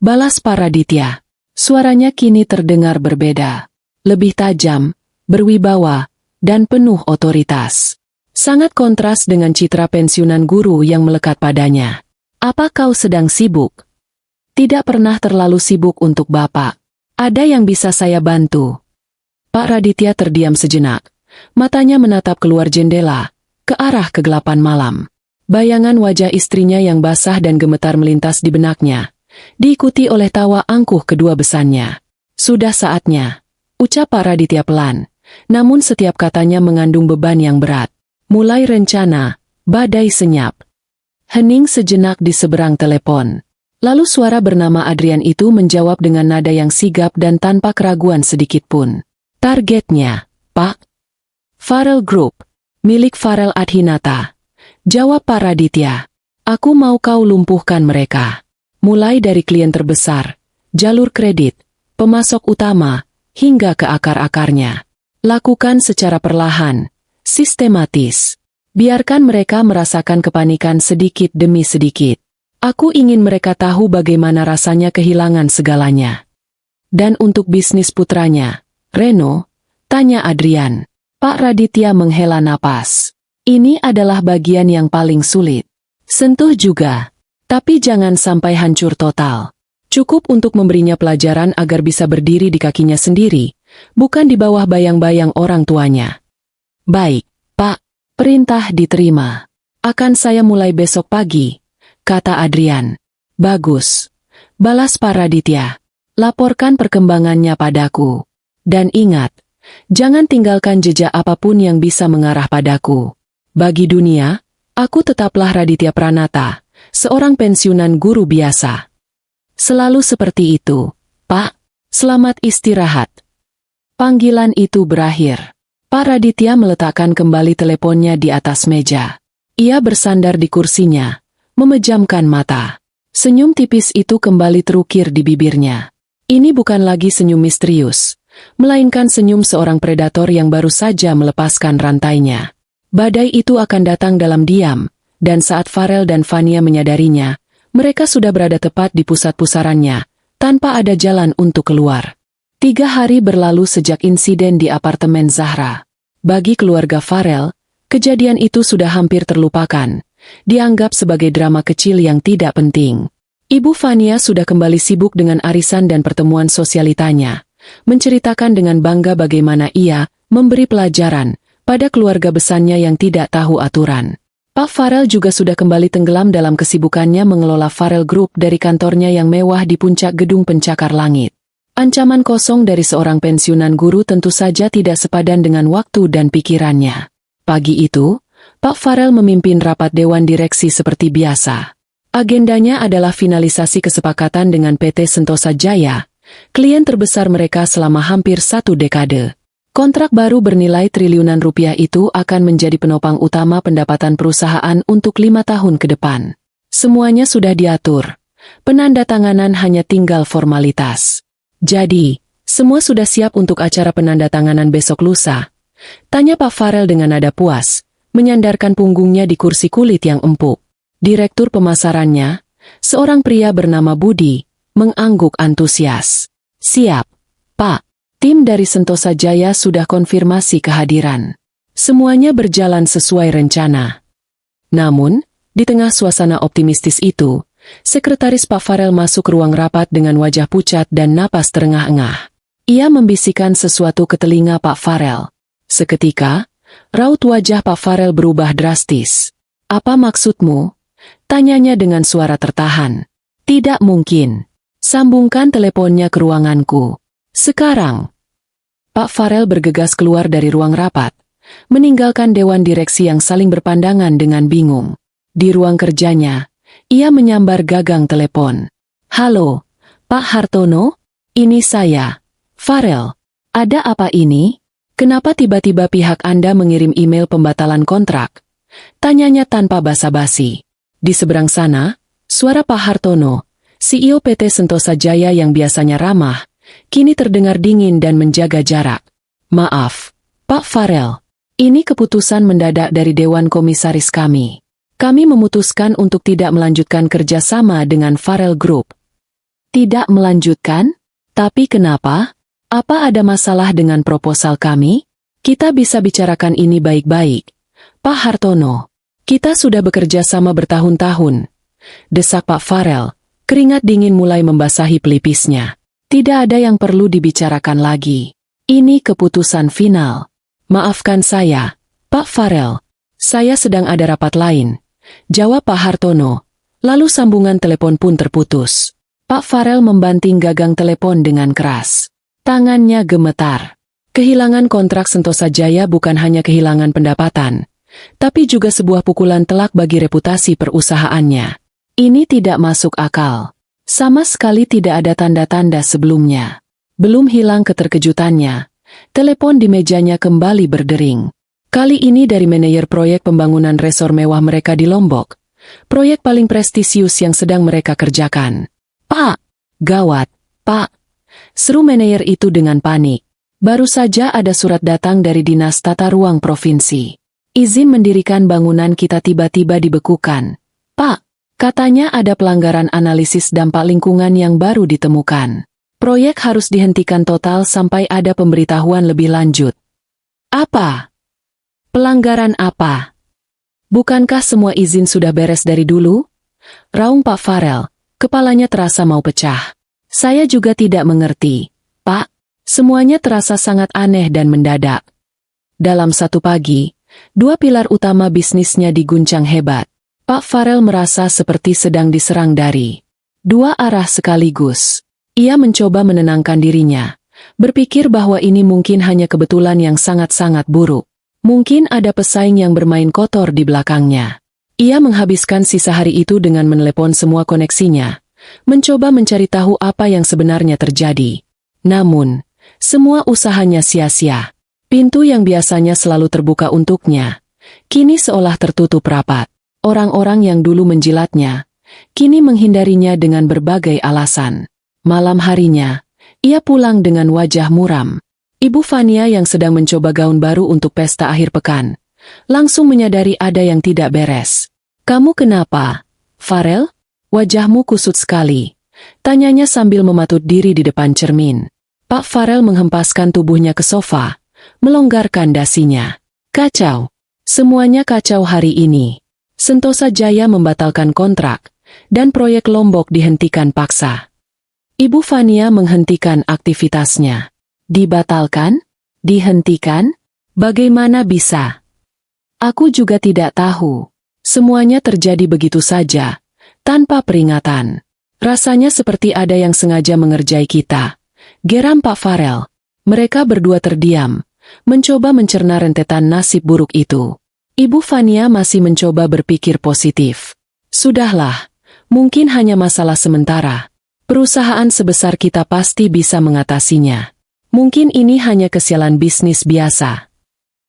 balas Pak Raditya. Suaranya kini terdengar berbeda. Lebih tajam, berwibawa, dan penuh otoritas. Sangat kontras dengan citra pensiunan guru yang melekat padanya. "Apa kau sedang sibuk?" "Tidak pernah terlalu sibuk untuk Bapak. Ada yang bisa saya bantu?" Pak Raditya terdiam sejenak. Matanya menatap keluar jendela, ke arah kegelapan malam. Bayangan wajah istrinya yang basah dan gemetar melintas di benaknya, diikuti oleh tawa angkuh kedua besannya. "Sudah saatnya," ucap Pak Raditya pelan, namun setiap katanya mengandung beban yang berat. "Mulai rencana, badai senyap." Hening sejenak di seberang telepon. Lalu suara bernama Adrian itu menjawab dengan nada yang sigap dan tanpa keraguan sedikitpun. "Targetnya, Pak? Farel Group, milik Farel Adhinata," jawab Pak Raditya. "Aku mau kau lumpuhkan mereka. Mulai dari klien terbesar, jalur kredit, pemasok utama, hingga ke akar-akarnya. Lakukan secara perlahan, sistematis. Biarkan mereka merasakan kepanikan sedikit demi sedikit. Aku ingin mereka tahu bagaimana rasanya kehilangan segalanya." "Dan untuk bisnis putranya, Reno?" tanya Adrian. Pak Raditya menghela napas. "Ini adalah bagian yang paling sulit. Sentuh juga. Tapi jangan sampai hancur total. Cukup untuk memberinya pelajaran agar bisa berdiri di kakinya sendiri, bukan di bawah bayang-bayang orang tuanya." "Baik, Pak. Perintah diterima. Akan saya mulai besok pagi," kata Adrian. "Bagus," balas Pak Raditya. "Laporkan perkembangannya padaku. Dan ingat, jangan tinggalkan jejak apapun yang bisa mengarah padaku. Bagi dunia, aku tetaplah Raditya Pranata, seorang pensiunan guru biasa." "Selalu seperti itu, Pak. Selamat istirahat." Panggilan itu berakhir. Pak Raditya meletakkan kembali teleponnya di atas meja. Ia bersandar di kursinya, memejamkan mata. Senyum tipis itu kembali terukir di bibirnya. Ini bukan lagi senyum misterius, melainkan senyum seorang predator yang baru saja melepaskan rantainya. Badai itu akan datang dalam diam, dan saat Farel dan Fania menyadarinya, mereka sudah berada tepat di pusat pusarannya, tanpa ada jalan untuk keluar. 3 hari berlalu sejak insiden di apartemen Zahra. Bagi keluarga Farel, kejadian itu sudah hampir terlupakan, dianggap sebagai drama kecil yang tidak penting. Ibu Fania sudah kembali sibuk dengan arisan dan pertemuan sosialitanya, menceritakan dengan bangga bagaimana ia memberi pelajaran pada keluarga besarnya yang tidak tahu aturan. Pak Farel juga sudah kembali tenggelam dalam kesibukannya mengelola Farel Group dari kantornya yang mewah di puncak gedung pencakar langit. Ancaman kosong dari seorang pensiunan guru tentu saja tidak sepadan dengan waktu dan pikirannya. Pagi itu, Pak Farel memimpin rapat dewan direksi seperti biasa. Agendanya adalah finalisasi kesepakatan dengan PT Sentosa Jaya, klien terbesar mereka selama hampir 1 dekade. Kontrak baru bernilai triliunan rupiah itu akan menjadi penopang utama pendapatan perusahaan untuk 5 tahun ke depan. Semuanya sudah diatur. Penandatanganan hanya tinggal formalitas. "Jadi, semua sudah siap untuk acara penandatanganan besok lusa?" tanya Pak Farel dengan nada puas, menyandarkan punggungnya di kursi kulit yang empuk. Direktur pemasarannya, seorang pria bernama Budi, mengangguk antusias. "Siap, Pak. Tim dari Sentosa Jaya sudah konfirmasi kehadiran. Semuanya berjalan sesuai rencana." Namun, di tengah suasana optimistis itu, Sekretaris Pak Farel masuk ruang rapat dengan wajah pucat dan napas terengah-engah. Ia membisikkan sesuatu ke telinga Pak Farel. Seketika, raut wajah Pak Farel berubah drastis. "Apa maksudmu?" tanyanya dengan suara tertahan. "Tidak mungkin. Sambungkan teleponnya ke ruanganku. Sekarang." Pak Farel bergegas keluar dari ruang rapat, meninggalkan dewan direksi yang saling berpandangan dengan bingung. Di ruang kerjanya, ia menyambar gagang telepon. "Halo, Pak Hartono? Ini saya, Farel. Ada apa ini? Kenapa tiba-tiba pihak Anda mengirim email pembatalan kontrak?" tanyanya tanpa basa-basi. Di seberang sana, suara Pak Hartono, CEO PT Sentosa Jaya yang biasanya ramah, kini terdengar dingin dan menjaga jarak. "Maaf, Pak Farel. Ini keputusan mendadak dari Dewan Komisaris kami. Kami memutuskan untuk tidak melanjutkan kerjasama dengan Farrell Group. Tidak melanjutkan? Tapi kenapa? Apa ada masalah dengan proposal kami? Kita bisa bicarakan ini baik-baik. Pak Hartono, kita sudah bekerja sama bertahun-tahun. Desak Pak Farrell, keringat dingin mulai membasahi pelipisnya. Tidak ada yang perlu dibicarakan lagi. Ini keputusan final. Maafkan saya, Pak Farrell. Saya sedang ada rapat lain. Jawab Pak Hartono. Lalu sambungan telepon pun terputus. Pak Farrell membanting gagang telepon dengan keras. Tangannya gemetar. Kehilangan kontrak Sentosa Jaya bukan hanya kehilangan pendapatan, tapi juga sebuah pukulan telak bagi reputasi perusahaannya. Ini tidak masuk akal. Sama sekali tidak ada tanda-tanda sebelumnya. Belum hilang keterkejutannya. Telepon di mejanya kembali berdering. Kali ini dari manajer proyek pembangunan resor mewah mereka di Lombok. Proyek paling prestisius yang sedang mereka kerjakan. Pak! Gawat, Pak! Seru manajer itu dengan panik. Baru saja ada surat datang dari Dinas Tata Ruang Provinsi. Izin mendirikan bangunan kita tiba-tiba dibekukan. Pak! Katanya ada pelanggaran analisis dampak lingkungan yang baru ditemukan. Proyek harus dihentikan total sampai ada pemberitahuan lebih lanjut. Apa? Pelanggaran apa? Bukankah semua izin sudah beres dari dulu? Raung Pak Farrell, kepalanya terasa mau pecah. Saya juga tidak mengerti, Pak. Semuanya terasa sangat aneh dan mendadak. Dalam satu pagi, dua pilar utama bisnisnya diguncang hebat. Pak Farrell merasa seperti sedang diserang dari dua arah sekaligus. Ia mencoba menenangkan dirinya, berpikir bahwa ini mungkin hanya kebetulan yang sangat-sangat buruk. Mungkin ada pesaing yang bermain kotor di belakangnya. Ia menghabiskan sisa hari itu dengan menelepon semua koneksinya, mencoba mencari tahu apa yang sebenarnya terjadi. Namun, semua usahanya sia-sia. Pintu yang biasanya selalu terbuka untuknya, kini seolah tertutup rapat. Orang-orang yang dulu menjilatnya, kini menghindarinya dengan berbagai alasan. Malam harinya, ia pulang dengan wajah muram. Ibu Fania yang sedang mencoba gaun baru untuk pesta akhir pekan, langsung menyadari ada yang tidak beres. Kamu kenapa, Farrell? Wajahmu kusut sekali. Tanyanya sambil mematut diri di depan cermin. Pak Farrell menghempaskan tubuhnya ke sofa, melonggarkan dasinya. Kacau. Semuanya kacau hari ini. Sentosa Jaya membatalkan kontrak, dan proyek Lombok dihentikan paksa. Ibu Fania menghentikan aktivitasnya. Dibatalkan? Dihentikan? Bagaimana bisa? Aku juga tidak tahu. Semuanya terjadi begitu saja, tanpa peringatan. Rasanya seperti ada yang sengaja mengerjai kita. Geram Pak Farrell. Mereka berdua terdiam, mencoba mencerna rentetan nasib buruk itu. Ibu Fania masih mencoba berpikir positif. Sudahlah, mungkin hanya masalah sementara. Perusahaan sebesar kita pasti bisa mengatasinya. Mungkin ini hanya kesialan bisnis biasa.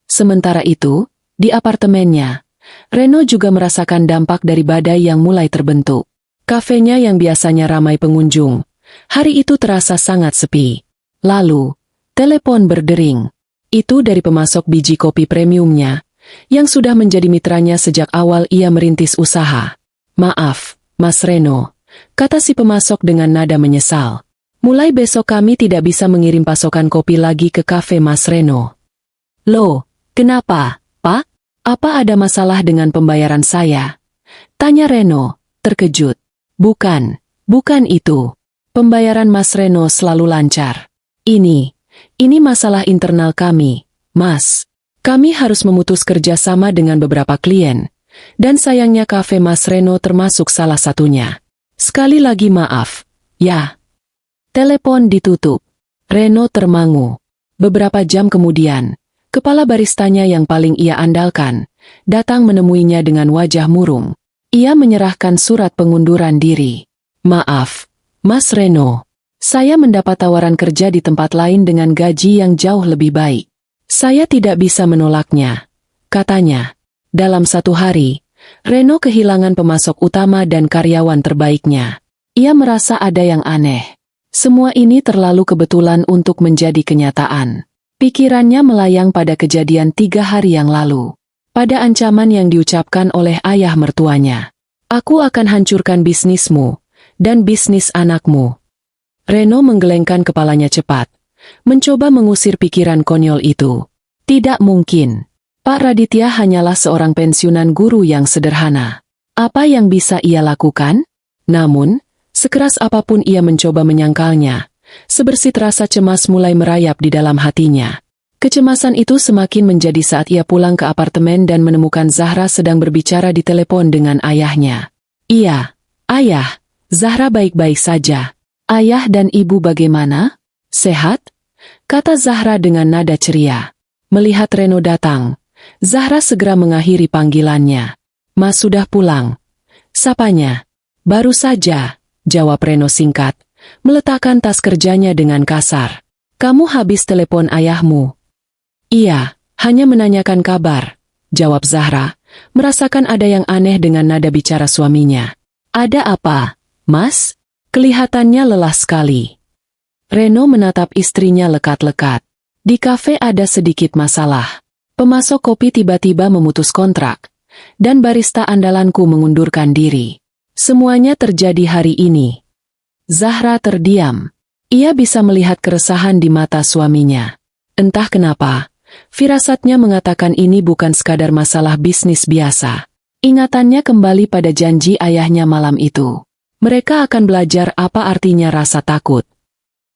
Sementara itu, di apartemennya, Reno juga merasakan dampak dari badai yang mulai terbentuk. Kafenya yang biasanya ramai pengunjung, hari itu terasa sangat sepi. Lalu, telepon berdering. Itu dari pemasok biji kopi premiumnya, yang sudah menjadi mitranya sejak awal ia merintis usaha. Maaf, Mas Reno, kata si pemasok dengan nada menyesal. Mulai besok kami tidak bisa mengirim pasokan kopi lagi ke kafe Mas Reno. Loh, kenapa, Pak? Apa ada masalah dengan pembayaran saya? Tanya Reno, terkejut. Bukan itu. Pembayaran Mas Reno selalu lancar. Ini masalah internal kami, Mas. Kami harus memutus kerjasama dengan beberapa klien, dan sayangnya kafe Mas Reno termasuk salah satunya. Sekali lagi maaf, ya. Telepon ditutup. Reno termangu. Beberapa jam kemudian, kepala baristanya yang paling ia andalkan, datang menemuinya dengan wajah murung. Ia menyerahkan surat pengunduran diri. Maaf, Mas Reno. Saya mendapat tawaran kerja di tempat lain dengan gaji yang jauh lebih baik. Saya tidak bisa menolaknya, katanya. Dalam satu hari, Reno kehilangan pemasok utama dan karyawan terbaiknya. Ia merasa ada yang aneh. Semua ini terlalu kebetulan untuk menjadi kenyataan. Pikirannya melayang pada kejadian 3 hari yang lalu. Pada ancaman yang diucapkan oleh ayah mertuanya. Aku akan hancurkan bisnismu, dan bisnis anakmu. Reno menggelengkan kepalanya cepat, mencoba mengusir pikiran konyol itu. Tidak mungkin. Pak Raditya hanyalah seorang pensiunan guru yang sederhana. Apa yang bisa ia lakukan? Namun, sekeras apapun ia mencoba menyangkalnya, sebersit rasa cemas mulai merayap di dalam hatinya. Kecemasan itu semakin menjadi saat ia pulang ke apartemen dan menemukan Zahra sedang berbicara di telepon dengan ayahnya. Iya, ayah, Zahra baik-baik saja. Ayah dan ibu bagaimana? Sehat? Kata Zahra dengan nada ceria. Melihat Reno datang, Zahra segera mengakhiri panggilannya. Mas sudah pulang. Sapanya. Baru saja, jawab Reno singkat, meletakkan tas kerjanya dengan kasar. Kamu habis telepon ayahmu? Iya, hanya menanyakan kabar, jawab Zahra, merasakan ada yang aneh dengan nada bicara suaminya. Ada apa, Mas? Kelihatannya lelah sekali. Reno menatap istrinya lekat-lekat. Di kafe ada sedikit masalah. Pemasok kopi tiba-tiba memutus kontrak, dan barista andalanku mengundurkan diri. Semuanya terjadi hari ini. Zahra terdiam. Ia bisa melihat keresahan di mata suaminya. Entah kenapa, firasatnya mengatakan ini bukan sekadar masalah bisnis biasa. Ingatannya kembali pada janji ayahnya malam itu. Mereka akan belajar apa artinya rasa takut.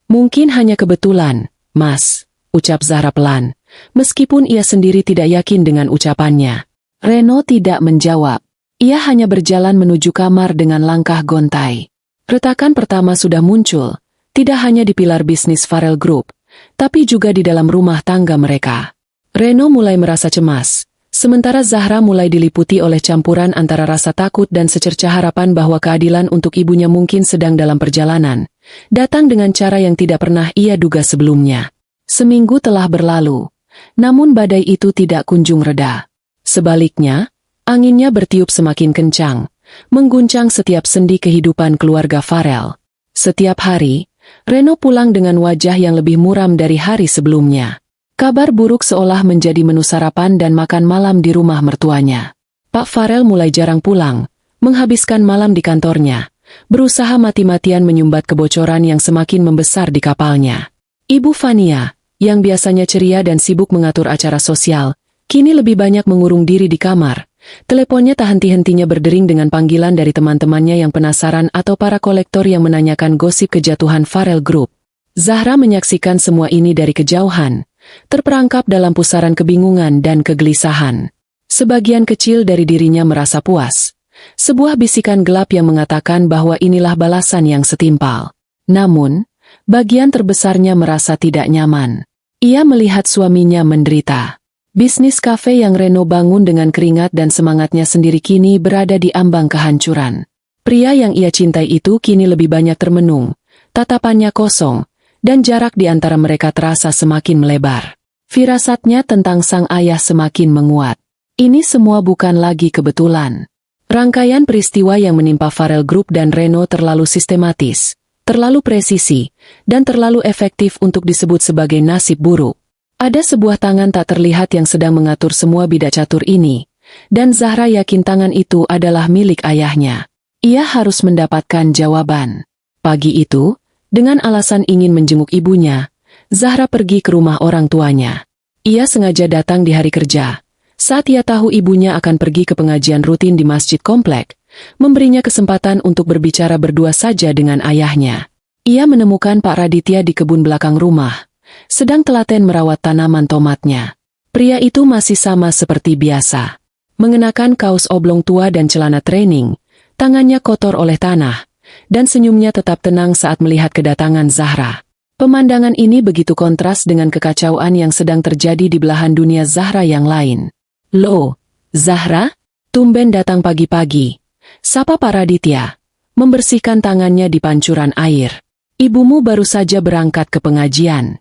Mungkin hanya kebetulan, Mas, ucap Zahra pelan, meskipun ia sendiri tidak yakin dengan ucapannya. Reno tidak menjawab. Ia hanya berjalan menuju kamar dengan langkah gontai. Retakan pertama sudah muncul, tidak hanya di pilar bisnis Farel Group, tapi juga di dalam rumah tangga mereka. Reno mulai merasa cemas, sementara Zahra mulai diliputi oleh campuran antara rasa takut dan secerca harapan bahwa keadilan untuk ibunya mungkin sedang dalam perjalanan, datang dengan cara yang tidak pernah ia duga sebelumnya. Seminggu telah berlalu, namun badai itu tidak kunjung reda. Sebaliknya, anginnya bertiup semakin kencang, mengguncang setiap sendi kehidupan keluarga Farel. Setiap hari, Reno pulang dengan wajah yang lebih muram dari hari sebelumnya. Kabar buruk seolah menjadi menu sarapan dan makan malam di rumah mertuanya. Pak Farel mulai jarang pulang, menghabiskan malam di kantornya, berusaha mati-matian menyumbat kebocoran yang semakin membesar di kapalnya. Ibu Fania, yang biasanya ceria dan sibuk mengatur acara sosial, kini lebih banyak mengurung diri di kamar. Teleponnya tak henti-hentinya berdering dengan panggilan dari teman-temannya yang penasaran atau para kolektor yang menanyakan gosip kejatuhan Farel Group. Zahra menyaksikan semua ini dari kejauhan, terperangkap dalam pusaran kebingungan dan kegelisahan. Sebagian kecil dari dirinya merasa puas. Sebuah bisikan gelap yang mengatakan bahwa inilah balasan yang setimpal. Namun, bagian terbesarnya merasa tidak nyaman. Ia melihat suaminya menderita. Bisnis kafe yang Reno bangun dengan keringat dan semangatnya sendiri kini berada di ambang kehancuran. Pria yang ia cintai itu kini lebih banyak termenung, tatapannya kosong, dan jarak di antara mereka terasa semakin melebar. Firasatnya tentang sang ayah semakin menguat. Ini semua bukan lagi kebetulan. Rangkaian peristiwa yang menimpa Farel Group dan Reno terlalu sistematis, terlalu presisi, dan terlalu efektif untuk disebut sebagai nasib buruk. Ada sebuah tangan tak terlihat yang sedang mengatur semua bidak catur ini, dan Zahra yakin tangan itu adalah milik ayahnya. Ia harus mendapatkan jawaban. Pagi itu, dengan alasan ingin menjenguk ibunya, Zahra pergi ke rumah orang tuanya. Ia sengaja datang di hari kerja, saat ia tahu ibunya akan pergi ke pengajian rutin di masjid komplek, memberinya kesempatan untuk berbicara berdua saja dengan ayahnya. Ia menemukan Pak Raditya di kebun belakang rumah, sedang telaten merawat tanaman tomatnya. Pria itu masih sama seperti biasa. Mengenakan kaos oblong tua dan celana training, tangannya kotor oleh tanah, dan senyumnya tetap tenang saat melihat kedatangan Zahra. Pemandangan ini begitu kontras dengan kekacauan yang sedang terjadi di belahan dunia Zahra yang lain. Loh, Zahra? Tumben datang pagi-pagi. Sapa Pak Raditya, membersihkan tangannya di pancuran air. Ibumu baru saja berangkat ke pengajian.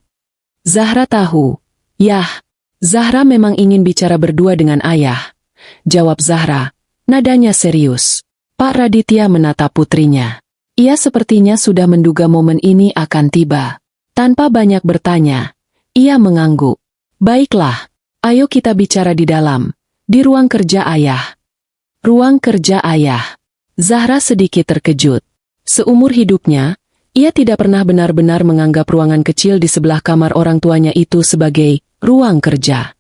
Zahra tahu. Yah, Zahra memang ingin bicara berdua dengan ayah, jawab Zahra, nadanya serius. Pak Raditya menatap putrinya. Ia sepertinya sudah menduga momen ini akan tiba. Tanpa banyak bertanya, Ia mengangguk. Baiklah, ayo kita bicara di dalam, di ruang kerja ayah. Ruang kerja ayah. Zahra sedikit terkejut. Seumur hidupnya, ia tidak pernah benar-benar menganggap ruangan kecil di sebelah kamar orang tuanya itu sebagai ruang kerja.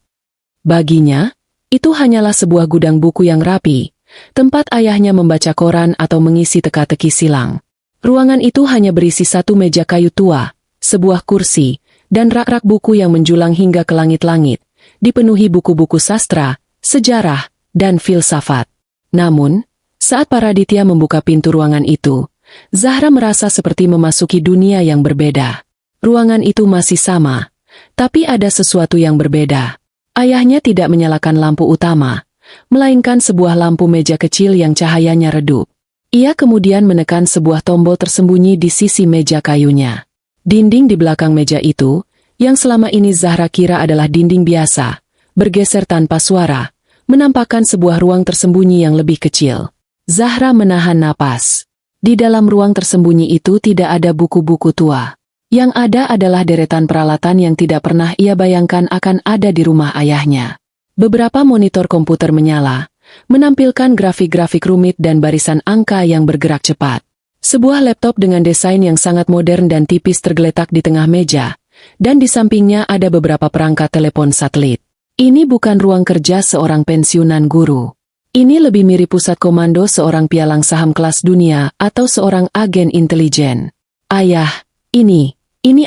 Baginya, itu hanyalah sebuah gudang buku yang rapi, tempat ayahnya membaca koran atau mengisi teka-teki silang. Ruangan itu hanya berisi satu meja kayu tua, sebuah kursi, dan rak-rak buku yang menjulang hingga ke langit-langit, dipenuhi buku-buku sastra, sejarah, dan filsafat. Namun, saat Paraditya membuka pintu ruangan itu, Zahra merasa seperti memasuki dunia yang berbeda. Ruangan itu masih sama, tapi ada sesuatu yang berbeda. Ayahnya tidak menyalakan lampu utama, melainkan sebuah lampu meja kecil yang cahayanya redup. Ia kemudian menekan sebuah tombol tersembunyi di sisi meja kayunya. Dinding di belakang meja itu, yang selama ini Zahra kira adalah dinding biasa, bergeser tanpa suara, menampakkan sebuah ruang tersembunyi yang lebih kecil. Zahra menahan napas. Di dalam ruang tersembunyi itu tidak ada buku-buku tua. Yang ada adalah deretan peralatan yang tidak pernah ia bayangkan akan ada di rumah ayahnya. Beberapa monitor komputer menyala, menampilkan grafik-grafik rumit dan barisan angka yang bergerak cepat. Sebuah laptop dengan desain yang sangat modern dan tipis tergeletak di tengah meja, dan di sampingnya ada beberapa perangkat telepon satelit. Ini bukan ruang kerja seorang pensiunan guru. Ini lebih mirip pusat komando seorang pialang saham kelas dunia atau seorang agen intelijen. Ayah, ini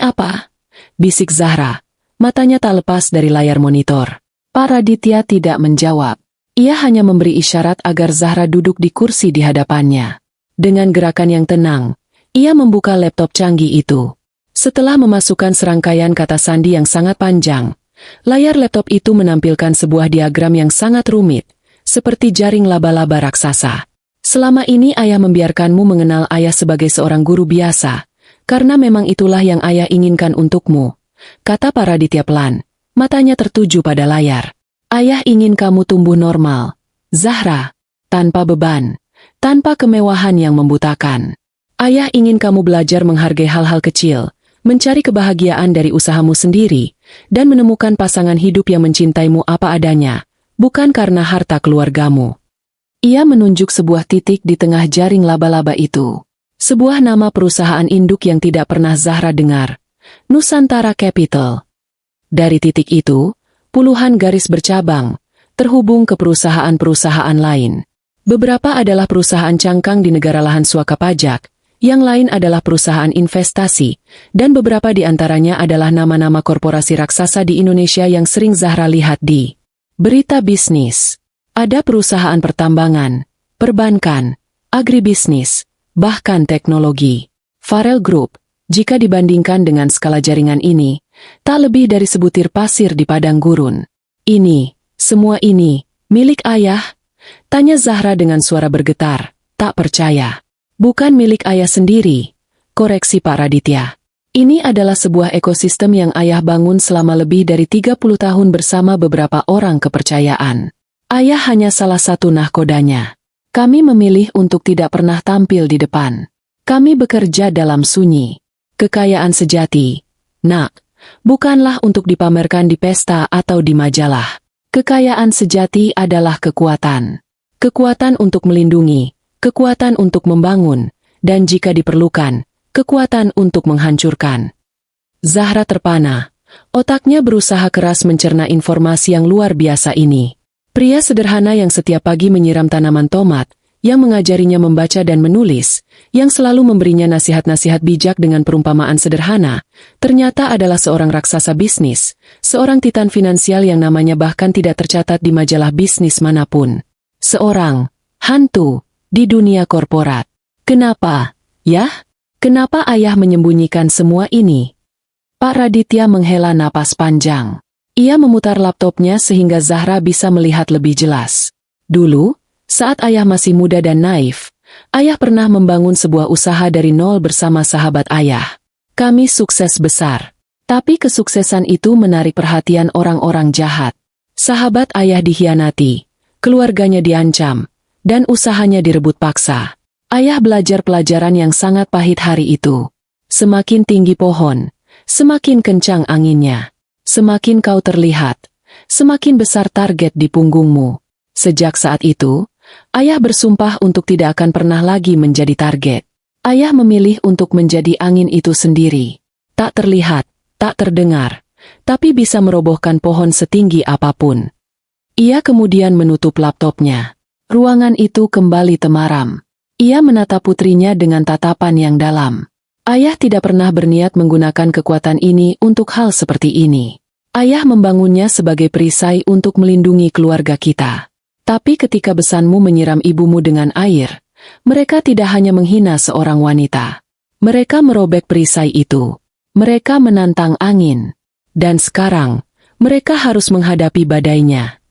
apa? Bisik Zahra. Matanya tak lepas dari layar monitor. Paraditya tidak menjawab. Ia hanya memberi isyarat agar Zahra duduk di kursi di hadapannya. Dengan gerakan yang tenang, ia membuka laptop canggih itu. Setelah memasukkan serangkaian kata sandi yang sangat panjang, layar laptop itu menampilkan sebuah diagram yang sangat rumit, seperti jaring laba-laba raksasa. Selama ini ayah membiarkanmu mengenal ayah sebagai seorang guru biasa, karena memang itulah yang ayah inginkan untukmu, kata Paraditya pelan, matanya tertuju pada layar. Ayah ingin kamu tumbuh normal, Zahra, tanpa beban, tanpa kemewahan yang membutakan. Ayah ingin kamu belajar menghargai hal-hal kecil, mencari kebahagiaan dari usahamu sendiri, dan menemukan pasangan hidup yang mencintaimu apa adanya, bukan karena harta keluargamu. Ia menunjuk sebuah titik di tengah jaring laba-laba itu. Sebuah nama perusahaan induk yang tidak pernah Zahra dengar, Nusantara Capital. Dari titik itu, puluhan garis bercabang, terhubung ke perusahaan-perusahaan lain. Beberapa adalah perusahaan cangkang di negara lahan suaka pajak, yang lain adalah perusahaan investasi, dan beberapa di antaranya adalah nama-nama korporasi raksasa di Indonesia yang sering Zahra lihat di berita bisnis. Ada perusahaan pertambangan, perbankan, agribisnis, bahkan teknologi. Farel Group, jika dibandingkan dengan skala jaringan ini, tak lebih dari sebutir pasir di padang gurun. Semua ini, milik ayah? Tanya Zahra dengan suara bergetar, tak percaya. Bukan milik ayah sendiri, koreksi Paraditya. Ini adalah sebuah ekosistem yang ayah bangun selama lebih dari 30 tahun bersama beberapa orang kepercayaan. Ayah hanya salah satu nahkodanya. Kami memilih untuk tidak pernah tampil di depan. Kami bekerja dalam sunyi. Kekayaan sejati, nak, bukanlah untuk dipamerkan di pesta atau di majalah. Kekayaan sejati adalah kekuatan. Kekuatan untuk melindungi, kekuatan untuk membangun, dan jika diperlukan, kekuatan untuk menghancurkan. Zahra terpana. Otaknya berusaha keras mencerna informasi yang luar biasa ini. Pria sederhana yang setiap pagi menyiram tanaman tomat, yang mengajarinya membaca dan menulis, yang selalu memberinya nasihat-nasihat bijak dengan perumpamaan sederhana, ternyata adalah seorang raksasa bisnis, seorang titan finansial yang namanya bahkan tidak tercatat di majalah bisnis manapun. Seorang hantu di dunia korporat. Kenapa, ya? Kenapa ayah menyembunyikan semua ini? Paraditya menghela napas panjang. Ia memutar laptopnya sehingga Zahra bisa melihat lebih jelas. Dulu, saat ayah masih muda dan naif, ayah pernah membangun sebuah usaha dari nol bersama sahabat ayah. Kami sukses besar. Tapi kesuksesan itu menarik perhatian orang-orang jahat. Sahabat ayah dikhianati, keluarganya diancam, dan usahanya direbut paksa. Ayah belajar pelajaran yang sangat pahit hari itu. Semakin tinggi pohon, semakin kencang anginnya. Semakin kau terlihat, semakin besar target di punggungmu. Sejak saat itu, ayah bersumpah untuk tidak akan pernah lagi menjadi target. Ayah memilih untuk menjadi angin itu sendiri. Tak terlihat, tak terdengar, tapi bisa merobohkan pohon setinggi apapun. Ia kemudian menutup laptopnya. Ruangan itu kembali temaram. Ia menatap putrinya dengan tatapan yang dalam. Ayah tidak pernah berniat menggunakan kekuatan ini untuk hal seperti ini. Ayah membangunnya sebagai perisai untuk melindungi keluarga kita. Tapi ketika besanmu menyiram ibumu dengan air, mereka tidak hanya menghina seorang wanita. Mereka merobek perisai itu. Mereka menantang angin. Dan sekarang, mereka harus menghadapi badainya.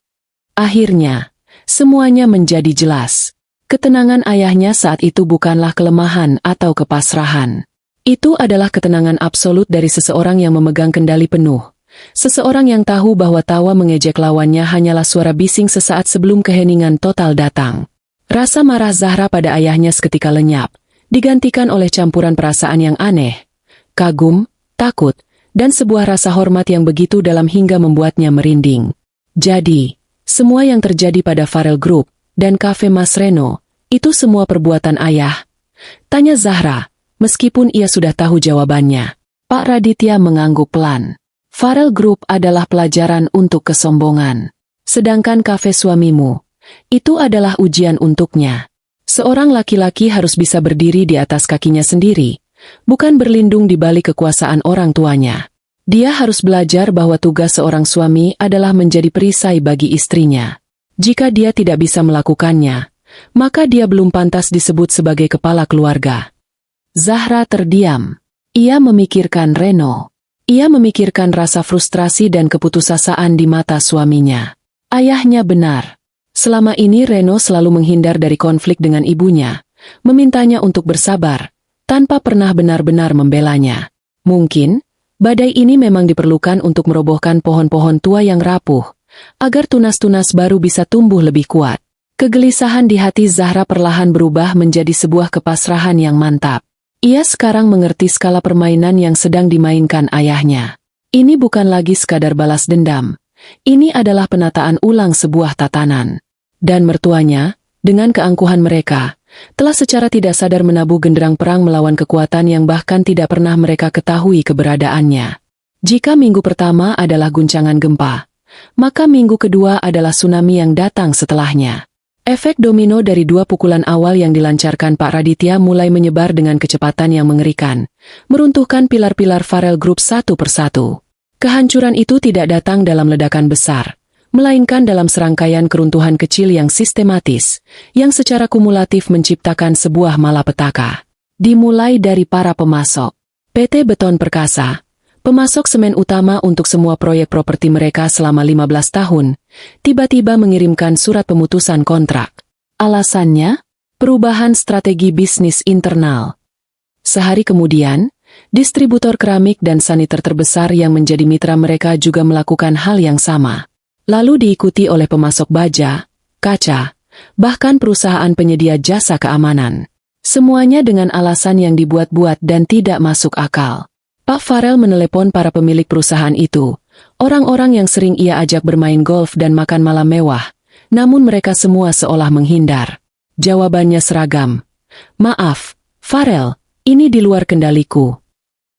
Akhirnya, semuanya menjadi jelas. Ketenangan ayahnya saat itu bukanlah kelemahan atau kepasrahan. Itu adalah ketenangan absolut dari seseorang yang memegang kendali penuh. Seseorang yang tahu bahwa tawa mengejek lawannya hanyalah suara bising sesaat sebelum keheningan total datang. Rasa marah Zahra pada ayahnya seketika lenyap, digantikan oleh campuran perasaan yang aneh, kagum, takut, dan sebuah rasa hormat yang begitu dalam hingga membuatnya merinding. Jadi, semua yang terjadi pada Farel Group dan Cafe Mas Reno, itu semua perbuatan ayah? Tanya Zahra, meskipun ia sudah tahu jawabannya. Pak Raditya mengangguk pelan. Farel Group adalah pelajaran untuk kesombongan. Sedangkan kafe suamimu, itu adalah ujian untuknya. Seorang laki-laki harus bisa berdiri di atas kakinya sendiri, bukan berlindung di balik kekuasaan orang tuanya. Dia harus belajar bahwa tugas seorang suami adalah menjadi perisai bagi istrinya. Jika dia tidak bisa melakukannya, maka dia belum pantas disebut sebagai kepala keluarga. Zahra terdiam. Ia memikirkan Reno. Ia memikirkan rasa frustrasi dan keputusasaan di mata suaminya. Ayahnya benar. Selama ini Reno selalu menghindar dari konflik dengan ibunya, memintanya untuk bersabar, tanpa pernah benar-benar membelanya. Mungkin, badai ini memang diperlukan untuk merobohkan pohon-pohon tua yang rapuh, agar tunas-tunas baru bisa tumbuh lebih kuat. Kegelisahan di hati Zahra perlahan berubah menjadi sebuah kepasrahan yang mantap. Ia sekarang mengerti skala permainan yang sedang dimainkan ayahnya. Ini bukan lagi sekadar balas dendam. Ini adalah penataan ulang sebuah tatanan. Dan mertuanya, dengan keangkuhan mereka, telah secara tidak sadar menabuh genderang perang melawan kekuatan yang bahkan tidak pernah mereka ketahui keberadaannya. Jika minggu pertama adalah guncangan gempa, maka minggu kedua adalah tsunami yang datang setelahnya. Efek domino dari dua pukulan awal yang dilancarkan Pak Raditya mulai menyebar dengan kecepatan yang mengerikan, meruntuhkan pilar-pilar Farel Group satu persatu. Kehancuran itu tidak datang dalam ledakan besar, melainkan dalam serangkaian keruntuhan kecil yang sistematis, yang secara kumulatif menciptakan sebuah malapetaka. Dimulai dari para pemasok. PT Beton Perkasa, pemasok semen utama untuk semua proyek properti mereka selama 15 tahun, tiba-tiba mengirimkan surat pemutusan kontrak. Alasannya, perubahan strategi bisnis internal. Sehari kemudian, distributor keramik dan saniter terbesar yang menjadi mitra mereka juga melakukan hal yang sama. Lalu diikuti oleh pemasok baja, kaca, bahkan perusahaan penyedia jasa keamanan. Semuanya dengan alasan yang dibuat-buat dan tidak masuk akal. Pak Farel menelepon para pemilik perusahaan itu, orang-orang yang sering ia ajak bermain golf dan makan malam mewah, namun mereka semua seolah menghindar. Jawabannya seragam. Maaf, Farel, ini di luar kendaliku.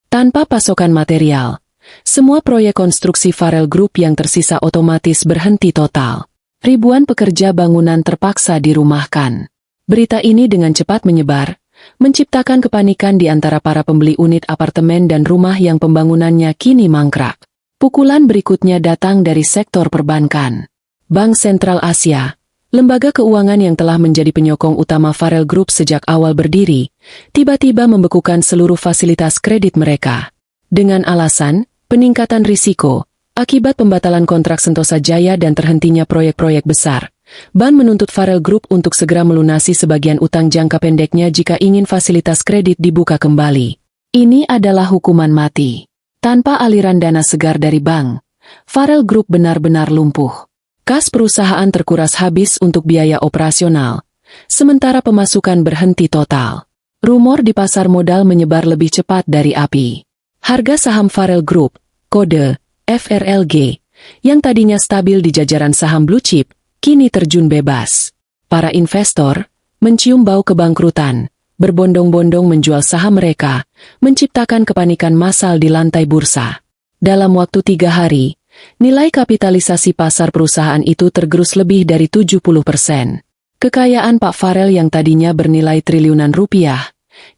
Tanpa pasokan material, semua proyek konstruksi Farel Group yang tersisa otomatis berhenti total. Ribuan pekerja bangunan terpaksa dirumahkan. Berita ini dengan cepat menyebar, menciptakan kepanikan di antara para pembeli unit apartemen dan rumah yang pembangunannya kini mangkrak. Pukulan berikutnya datang dari sektor perbankan. Bank Sentral Asia, lembaga keuangan yang telah menjadi penyokong utama Farel Group sejak awal berdiri, tiba-tiba membekukan seluruh fasilitas kredit mereka. Dengan alasan, peningkatan risiko, akibat pembatalan kontrak Sentosa Jaya dan terhentinya proyek-proyek besar. Bank menuntut Farel Group untuk segera melunasi sebagian utang jangka pendeknya jika ingin fasilitas kredit dibuka kembali. Ini adalah hukuman mati. Tanpa aliran dana segar dari bank, Farel Group benar-benar lumpuh. Kas perusahaan terkuras habis untuk biaya operasional, sementara pemasukan berhenti total. Rumor di pasar modal menyebar lebih cepat dari api. Harga saham Farel Group, kode FRLG, yang tadinya stabil di jajaran saham blue chip, kini terjun bebas. Para investor mencium bau kebangkrutan, berbondong-bondong menjual saham mereka, menciptakan kepanikan massal di lantai bursa. Dalam waktu 3 hari, nilai kapitalisasi pasar perusahaan itu tergerus lebih dari 70%. Kekayaan Pak Farel yang tadinya bernilai triliunan rupiah,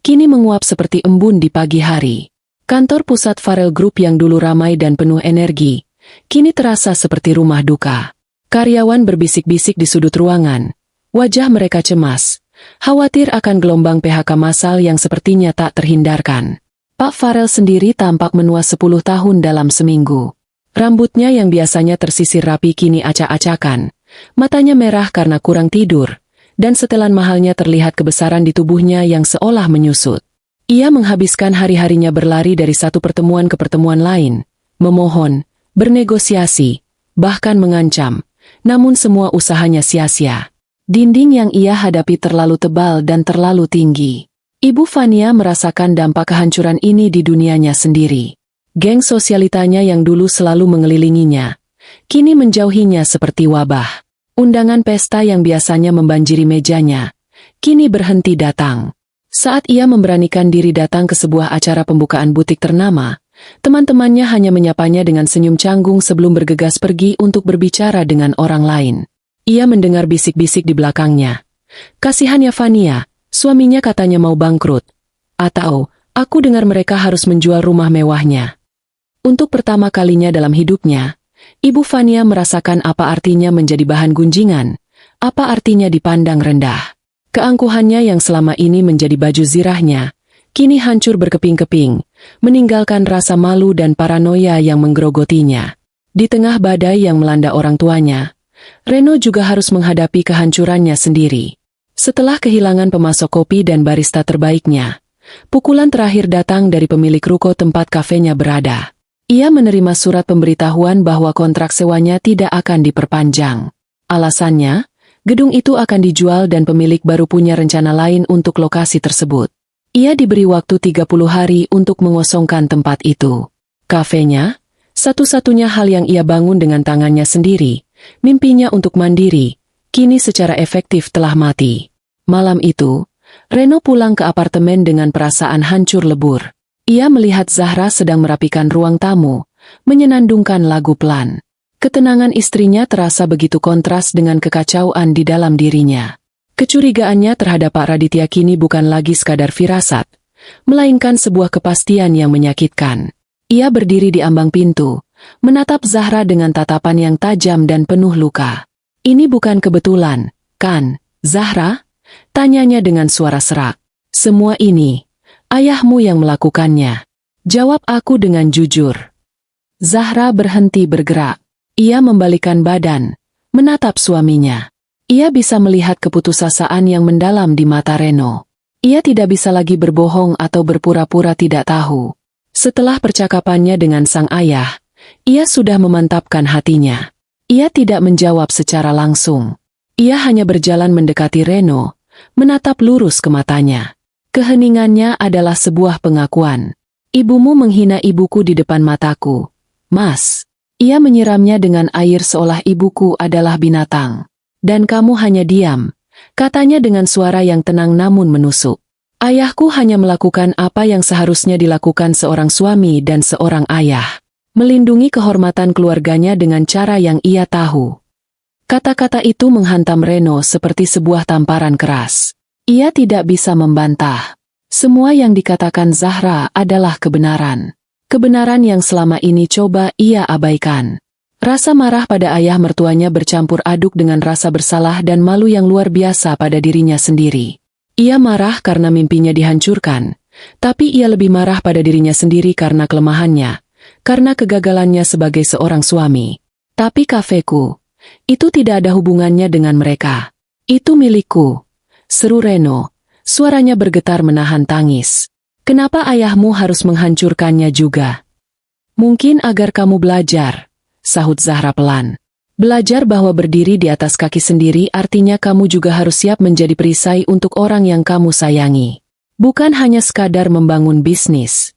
kini menguap seperti embun di pagi hari. Kantor pusat Farel Group yang dulu ramai dan penuh energi, kini terasa seperti rumah duka. Karyawan berbisik-bisik di sudut ruangan. Wajah mereka cemas, khawatir akan gelombang PHK massal yang sepertinya tak terhindarkan. Pak Farel sendiri tampak menua 10 tahun dalam seminggu. Rambutnya yang biasanya tersisir rapi kini acak-acakan. Matanya merah karena kurang tidur, dan setelan mahalnya terlihat kebesaran di tubuhnya yang seolah menyusut. Ia menghabiskan hari-harinya berlari dari satu pertemuan ke pertemuan lain, memohon, bernegosiasi, bahkan mengancam, namun semua usahanya sia-sia. Dinding yang ia hadapi terlalu tebal dan terlalu tinggi. Ibu Fania merasakan dampak kehancuran ini di dunianya sendiri. Geng sosialitanya yang dulu selalu mengelilinginya, kini menjauhinya seperti wabah. Undangan pesta yang biasanya membanjiri mejanya, kini berhenti datang. Saat ia memberanikan diri datang ke sebuah acara pembukaan butik ternama, teman-temannya hanya menyapanya dengan senyum canggung sebelum bergegas pergi untuk berbicara dengan orang lain. Ia mendengar bisik-bisik di belakangnya. Kasihan ya Fania, suaminya katanya mau bangkrut. Atau, aku dengar mereka harus menjual rumah mewahnya. Untuk pertama kalinya dalam hidupnya, Ibu Fania merasakan apa artinya menjadi bahan gunjingan, apa artinya dipandang rendah. Keangkuhannya yang selama ini menjadi baju zirahnya, kini hancur berkeping-keping, meninggalkan rasa malu dan paranoia yang menggerogotinya. Di tengah badai yang melanda orang tuanya, Reno juga harus menghadapi kehancurannya sendiri. Setelah kehilangan pemasok kopi dan barista terbaiknya, pukulan terakhir datang dari pemilik ruko tempat kafenya berada. Ia menerima surat pemberitahuan bahwa kontrak sewanya tidak akan diperpanjang. Alasannya, gedung itu akan dijual dan pemilik baru punya rencana lain untuk lokasi tersebut. Ia diberi waktu 30 hari untuk mengosongkan tempat itu. Kafenya, satu-satunya hal yang ia bangun dengan tangannya sendiri, mimpinya untuk mandiri, kini secara efektif telah mati. Malam itu, Reno pulang ke apartemen dengan perasaan hancur lebur. Ia melihat Zahra sedang merapikan ruang tamu, menyenandungkan lagu pelan. Ketenangan istrinya terasa begitu kontras dengan kekacauan di dalam dirinya. Kecurigaannya terhadap Pak Raditya kini bukan lagi sekadar firasat, melainkan sebuah kepastian yang menyakitkan. Ia berdiri di ambang pintu, menatap Zahra dengan tatapan yang tajam dan penuh luka. "Ini bukan kebetulan, kan, Zahra?" tanyanya dengan suara serak. "Semua ini, ayahmu yang melakukannya," jawab aku dengan jujur. Zahra berhenti bergerak. Ia membalikkan badan, menatap suaminya. Ia bisa melihat keputusasaan yang mendalam di mata Reno. Ia tidak bisa lagi berbohong atau berpura-pura tidak tahu. Setelah percakapannya dengan sang ayah, ia sudah memantapkan hatinya. Ia tidak menjawab secara langsung. Ia hanya berjalan mendekati Reno, menatap lurus ke matanya. Keheningannya adalah sebuah pengakuan. "Ibumu menghina ibuku di depan mataku, Mas." Ia menyiramnya dengan air seolah ibuku adalah binatang. "Dan kamu hanya diam," katanya dengan suara yang tenang namun menusuk. "Ayahku hanya melakukan apa yang seharusnya dilakukan seorang suami dan seorang ayah. Melindungi kehormatan keluarganya dengan cara yang ia tahu." Kata-kata itu menghantam Reno seperti sebuah tamparan keras. Ia tidak bisa membantah. Semua yang dikatakan Zahra adalah kebenaran. Kebenaran yang selama ini coba ia abaikan. Rasa marah pada ayah mertuanya bercampur aduk dengan rasa bersalah dan malu yang luar biasa pada dirinya sendiri. Ia marah karena mimpinya dihancurkan, tapi ia lebih marah pada dirinya sendiri karena kelemahannya, karena kegagalannya sebagai seorang suami. "Tapi kafeku, itu tidak ada hubungannya dengan mereka. Itu milikku," seru Reno, suaranya bergetar menahan tangis. "Kenapa ayahmu harus menghancurkannya juga?" "Mungkin agar kamu belajar," sahut Zahra pelan. "Belajar bahwa berdiri di atas kaki sendiri artinya kamu juga harus siap menjadi perisai untuk orang yang kamu sayangi. Bukan hanya sekadar membangun bisnis."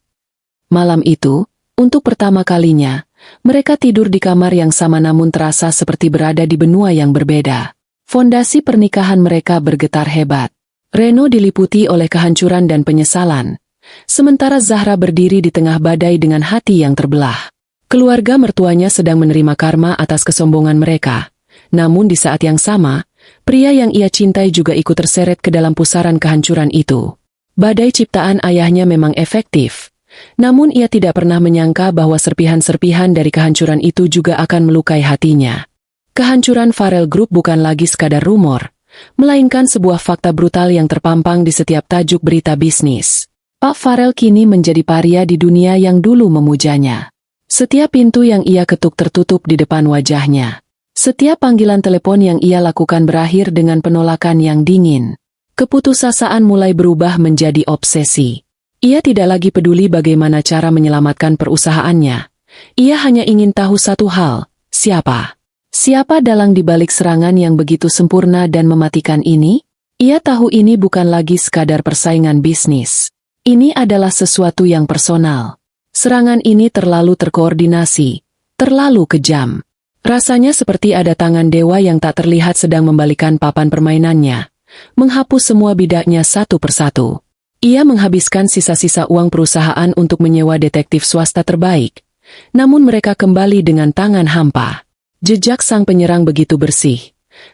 Malam itu, untuk pertama kalinya, Mereka tidur di kamar yang sama namun terasa seperti berada di benua yang berbeda. Fondasi pernikahan mereka bergetar hebat. Reno diliputi oleh kehancuran dan penyesalan. Sementara Zahra berdiri di tengah badai dengan hati yang terbelah. Keluarga mertuanya sedang menerima karma atas kesombongan mereka. Namun di saat yang sama, pria yang ia cintai juga ikut terseret ke dalam pusaran kehancuran itu. Badai ciptaan ayahnya memang efektif. Namun ia tidak pernah menyangka bahwa serpihan-serpihan dari kehancuran itu juga akan melukai hatinya. Kehancuran Farrell Group bukan lagi sekadar rumor, melainkan sebuah fakta brutal yang terpampang di setiap tajuk berita bisnis. Pak Farrell kini menjadi paria di dunia yang dulu memujanya. Setiap pintu yang ia ketuk tertutup di depan wajahnya. Setiap panggilan telepon yang ia lakukan berakhir dengan penolakan yang dingin. Keputusasaan mulai berubah menjadi obsesi. Ia tidak lagi peduli bagaimana cara menyelamatkan perusahaannya. Ia hanya ingin tahu satu hal, siapa? Siapa dalang di balik serangan yang begitu sempurna dan mematikan ini? Ia tahu ini bukan lagi sekadar persaingan bisnis. Ini adalah sesuatu yang personal. Serangan ini terlalu terkoordinasi, terlalu kejam. Rasanya seperti ada tangan dewa yang tak terlihat sedang membalikan papan permainannya, menghapus semua bidaknya satu persatu. Ia menghabiskan sisa-sisa uang perusahaan untuk menyewa detektif swasta terbaik, namun mereka kembali dengan tangan hampa. Jejak sang penyerang begitu bersih,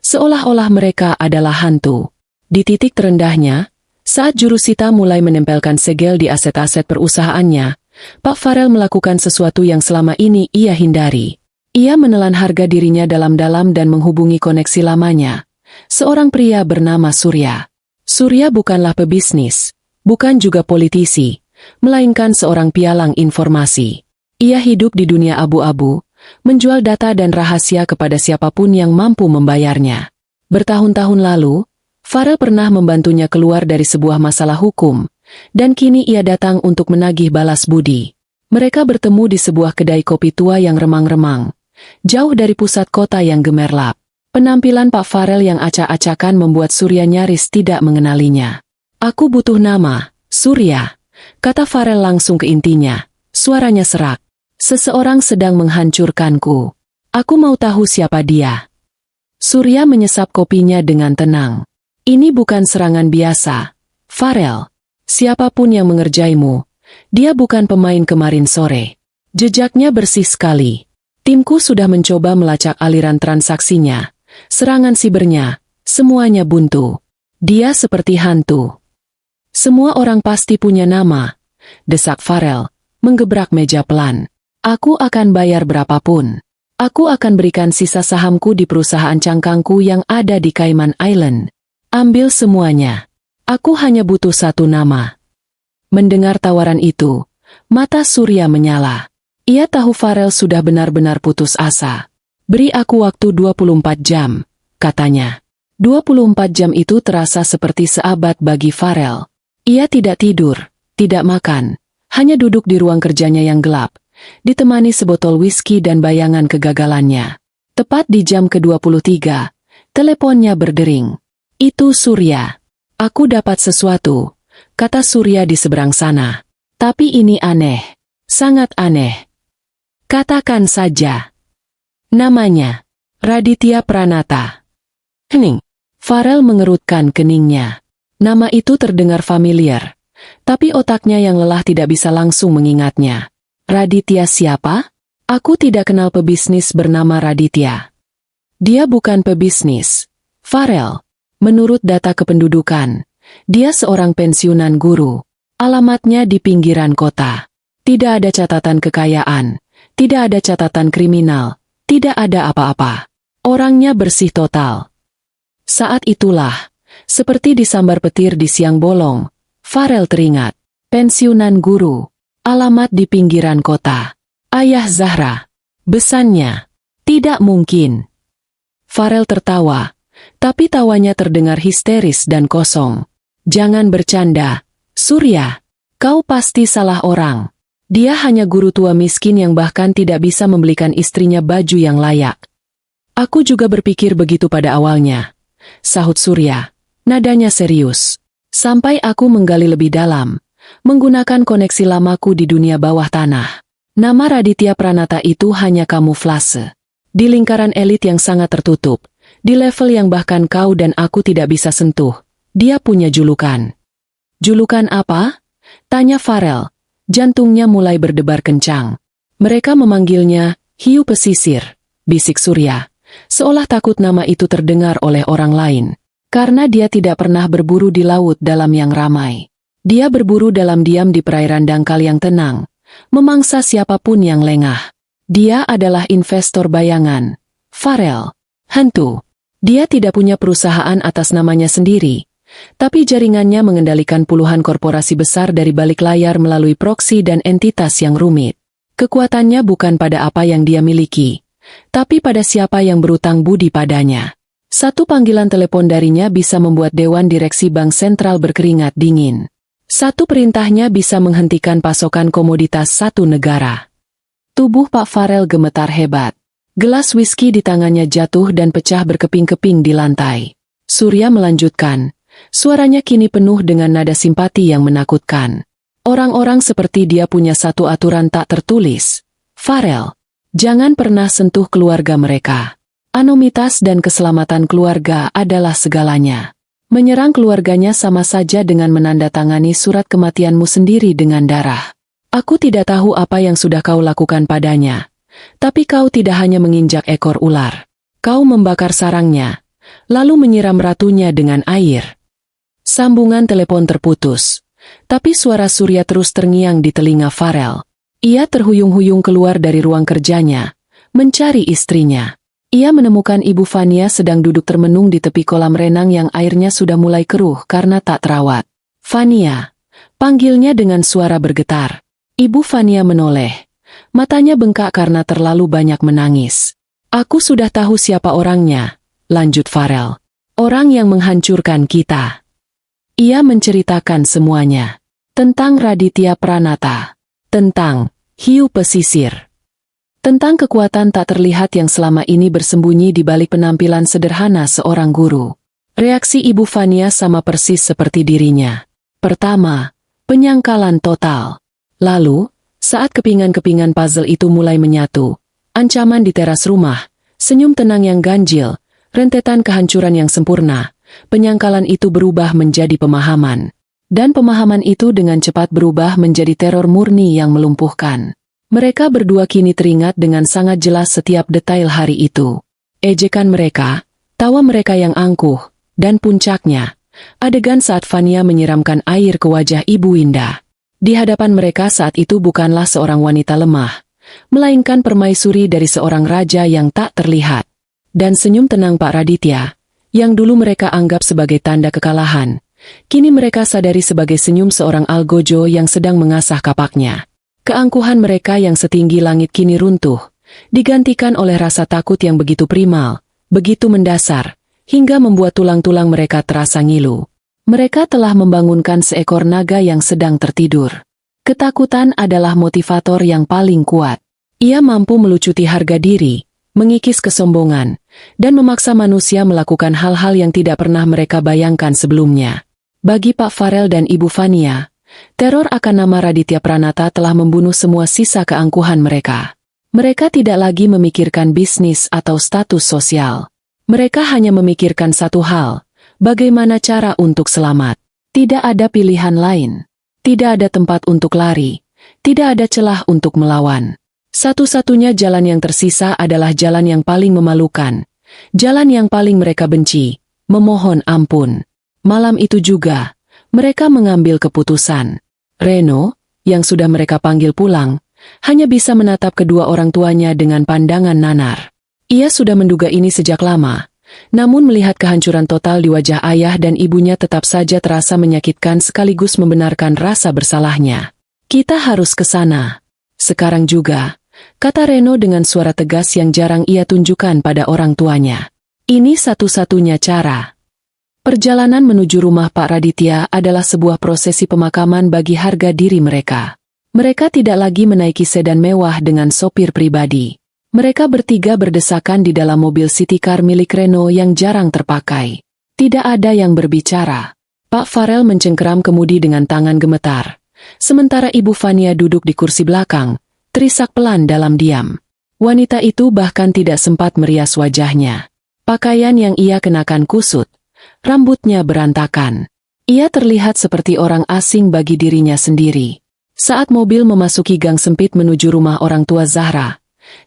seolah-olah mereka adalah hantu. Di titik terendahnya, saat jurusita mulai menempelkan segel di aset-aset perusahaannya, Pak Farrell melakukan sesuatu yang selama ini ia hindari. Ia menelan harga dirinya dalam-dalam dan menghubungi koneksi lamanya. Seorang pria bernama Surya. Surya bukanlah pebisnis, bukan juga politisi, melainkan seorang pialang informasi. Ia hidup di dunia abu-abu, menjual data dan rahasia kepada siapapun yang mampu membayarnya. Bertahun-tahun lalu, Farrell pernah membantunya keluar dari sebuah masalah hukum, dan kini ia datang untuk menagih balas budi. Mereka bertemu di sebuah kedai kopi tua yang remang-remang, jauh dari pusat kota yang gemerlap. Penampilan Pak Farrell yang acak-acakan membuat Surya nyaris tidak mengenalinya. "Aku butuh nama, Surya," kata Farrell langsung ke intinya. Suaranya serak. "Seseorang sedang menghancurkanku. Aku mau tahu siapa dia." Surya menyesap kopinya dengan tenang. "Ini bukan serangan biasa, Farrell. Siapapun yang mengerjaimu, dia bukan pemain kemarin sore." Jejaknya bersih sekali. "Timku sudah mencoba melacak aliran transaksinya, serangan sibernya, semuanya buntu. Dia seperti hantu." "Semua orang pasti punya nama," desak Farrell, menggebrak meja pelan. "Aku akan bayar berapapun. Aku akan berikan sisa sahamku di perusahaan cangkangku yang ada di Cayman Island. Ambil semuanya. Aku hanya butuh satu nama." Mendengar tawaran itu, mata Surya menyala. Ia tahu Farrell sudah benar-benar putus asa. "Beri aku waktu 24 jam, katanya. 24 jam itu terasa seperti seabad bagi Farrell. Ia tidak tidur, tidak makan, hanya duduk di ruang kerjanya yang gelap, ditemani sebotol whisky dan bayangan kegagalannya. Tepat di jam ke-23, teleponnya berdering. "Itu Surya." "Aku dapat sesuatu," kata Surya di seberang sana. "Tapi ini aneh, sangat aneh." "Katakan saja." "Namanya Raditya Pranata." Hening. Farrell mengerutkan keningnya. Nama itu terdengar familiar, tapi otaknya yang lelah tidak bisa langsung mengingatnya. "Raditya siapa? Aku tidak kenal pebisnis bernama Raditya." "Dia bukan pebisnis, Farrell. Menurut data kependudukan, dia seorang pensiunan guru. Alamatnya di pinggiran kota. Tidak ada catatan kekayaan, tidak ada catatan kriminal, tidak ada apa-apa. Orangnya bersih total." Saat itulah, seperti disambar petir di siang bolong, Farrell teringat. Pensiunan guru, alamat di pinggiran kota. Ayah Zahra. Besannya. Tidak mungkin. Farrell tertawa, tapi tawanya terdengar histeris dan kosong. "Jangan bercanda, Surya. Kau pasti salah orang. Dia hanya guru tua miskin yang bahkan tidak bisa membelikan istrinya baju yang layak." "Aku juga berpikir begitu pada awalnya," sahut Surya. Nadanya serius. "Sampai aku menggali lebih dalam, menggunakan koneksi lamaku di dunia bawah tanah. Nama Raditya Pranata itu hanya kamuflase. Di lingkaran elit yang sangat tertutup, di level yang bahkan kau dan aku tidak bisa sentuh, dia punya julukan. Julukan apa? Tanya Farel. Jantungnya mulai berdebar kencang. Mereka memanggilnya Hiu Pesisir, bisik Surya, seolah takut nama itu terdengar oleh orang lain. Karena dia tidak pernah berburu di laut dalam yang ramai. Dia berburu dalam diam di perairan dangkal yang tenang, memangsa siapapun yang lengah. Dia adalah investor bayangan. Farel, hantu. Dia tidak punya perusahaan atas namanya sendiri, tapi jaringannya mengendalikan puluhan korporasi besar dari balik layar melalui proksi dan entitas yang rumit. Kekuatannya bukan pada apa yang dia miliki, tapi pada siapa yang berutang budi padanya. Satu panggilan telepon darinya bisa membuat Dewan Direksi Bank Sentral berkeringat dingin. Satu perintahnya bisa menghentikan pasokan komoditas satu negara. Tubuh Pak Farel gemetar hebat. Gelas whisky di tangannya jatuh dan pecah berkeping-keping di lantai. Surya melanjutkan. Suaranya kini penuh dengan nada simpati yang menakutkan. Orang-orang seperti dia punya satu aturan tak tertulis. Farel, jangan pernah sentuh keluarga mereka. Anonimitas dan keselamatan keluarga adalah segalanya. Menyerang keluarganya sama saja dengan menandatangani surat kematianmu sendiri dengan darah. Aku tidak tahu apa yang sudah kau lakukan padanya. Tapi kau tidak hanya menginjak ekor ular. Kau membakar sarangnya, lalu menyiram ratunya dengan air. Sambungan telepon terputus. Tapi suara Surya terus terngiang di telinga Farel. Ia terhuyung-huyung keluar dari ruang kerjanya, mencari istrinya. Ia menemukan Ibu Fania sedang duduk termenung di tepi kolam renang yang airnya sudah mulai keruh karena tak terawat. Fania, panggilnya dengan suara bergetar. Ibu Fania menoleh. Matanya bengkak karena terlalu banyak menangis. Aku sudah tahu siapa orangnya, lanjut Farel. Orang yang menghancurkan kita. Ia menceritakan semuanya. Tentang Raditya Pranata. Tentang Hiu Pesisir. Tentang kekuatan tak terlihat yang selama ini bersembunyi di balik penampilan sederhana seorang guru. Reaksi Ibu Fania sama persis seperti dirinya. Pertama, penyangkalan total. Lalu, saat kepingan-kepingan puzzle itu mulai menyatu, ancaman di teras rumah, senyum tenang yang ganjil, rentetan kehancuran yang sempurna, penyangkalan itu berubah menjadi pemahaman. Dan pemahaman itu dengan cepat berubah menjadi teror murni yang melumpuhkan. Mereka berdua kini teringat dengan sangat jelas setiap detail hari itu. Ejekan mereka, tawa mereka yang angkuh, dan puncaknya, adegan saat Fania menyiramkan air ke wajah Ibu Winda. Di hadapan mereka saat itu bukanlah seorang wanita lemah, melainkan permaisuri dari seorang raja yang tak terlihat. Dan senyum tenang Pak Raditya, yang dulu mereka anggap sebagai tanda kekalahan, kini mereka sadari sebagai senyum seorang algojo yang sedang mengasah kapaknya. Keangkuhan mereka yang setinggi langit kini runtuh, digantikan oleh rasa takut yang begitu primal, begitu mendasar, hingga membuat tulang-tulang mereka terasa ngilu. Mereka telah membangunkan seekor naga yang sedang tertidur. Ketakutan adalah motivator yang paling kuat. Ia mampu melucuti harga diri, mengikis kesombongan, dan memaksa manusia melakukan hal-hal yang tidak pernah mereka bayangkan sebelumnya. Bagi Pak Farel dan Ibu Fania, teror akan nama Raditya Pranata telah membunuh semua sisa keangkuhan mereka. Mereka tidak lagi memikirkan bisnis atau status sosial. Mereka hanya memikirkan satu hal, bagaimana cara untuk selamat. Tidak ada pilihan lain. Tidak ada tempat untuk lari. Tidak ada celah untuk melawan. Satu-satunya jalan yang tersisa adalah jalan yang paling memalukan. Jalan yang paling mereka benci, memohon ampun. Malam itu juga, mereka mengambil keputusan. Reno, yang sudah mereka panggil pulang, hanya bisa menatap kedua orang tuanya dengan pandangan nanar. Ia sudah menduga ini sejak lama, namun melihat kehancuran total di wajah ayah dan ibunya tetap saja terasa menyakitkan sekaligus membenarkan rasa bersalahnya. Kita harus ke sana. Sekarang juga, kata Reno dengan suara tegas yang jarang ia tunjukkan pada orang tuanya. Ini satu-satunya cara. Perjalanan menuju rumah Pak Raditya adalah sebuah prosesi pemakaman bagi harga diri mereka. Mereka tidak lagi menaiki sedan mewah dengan sopir pribadi. Mereka bertiga berdesakan di dalam mobil city car milik Reno yang jarang terpakai. Tidak ada yang berbicara. Pak Farel mencengkeram kemudi dengan tangan gemetar. Sementara Ibu Fania duduk di kursi belakang, terisak pelan dalam diam. Wanita itu bahkan tidak sempat merias wajahnya. Pakaian yang ia kenakan kusut, rambutnya berantakan. Ia terlihat seperti orang asing bagi dirinya sendiri. Saat mobil memasuki gang sempit menuju rumah orang tua Zahra,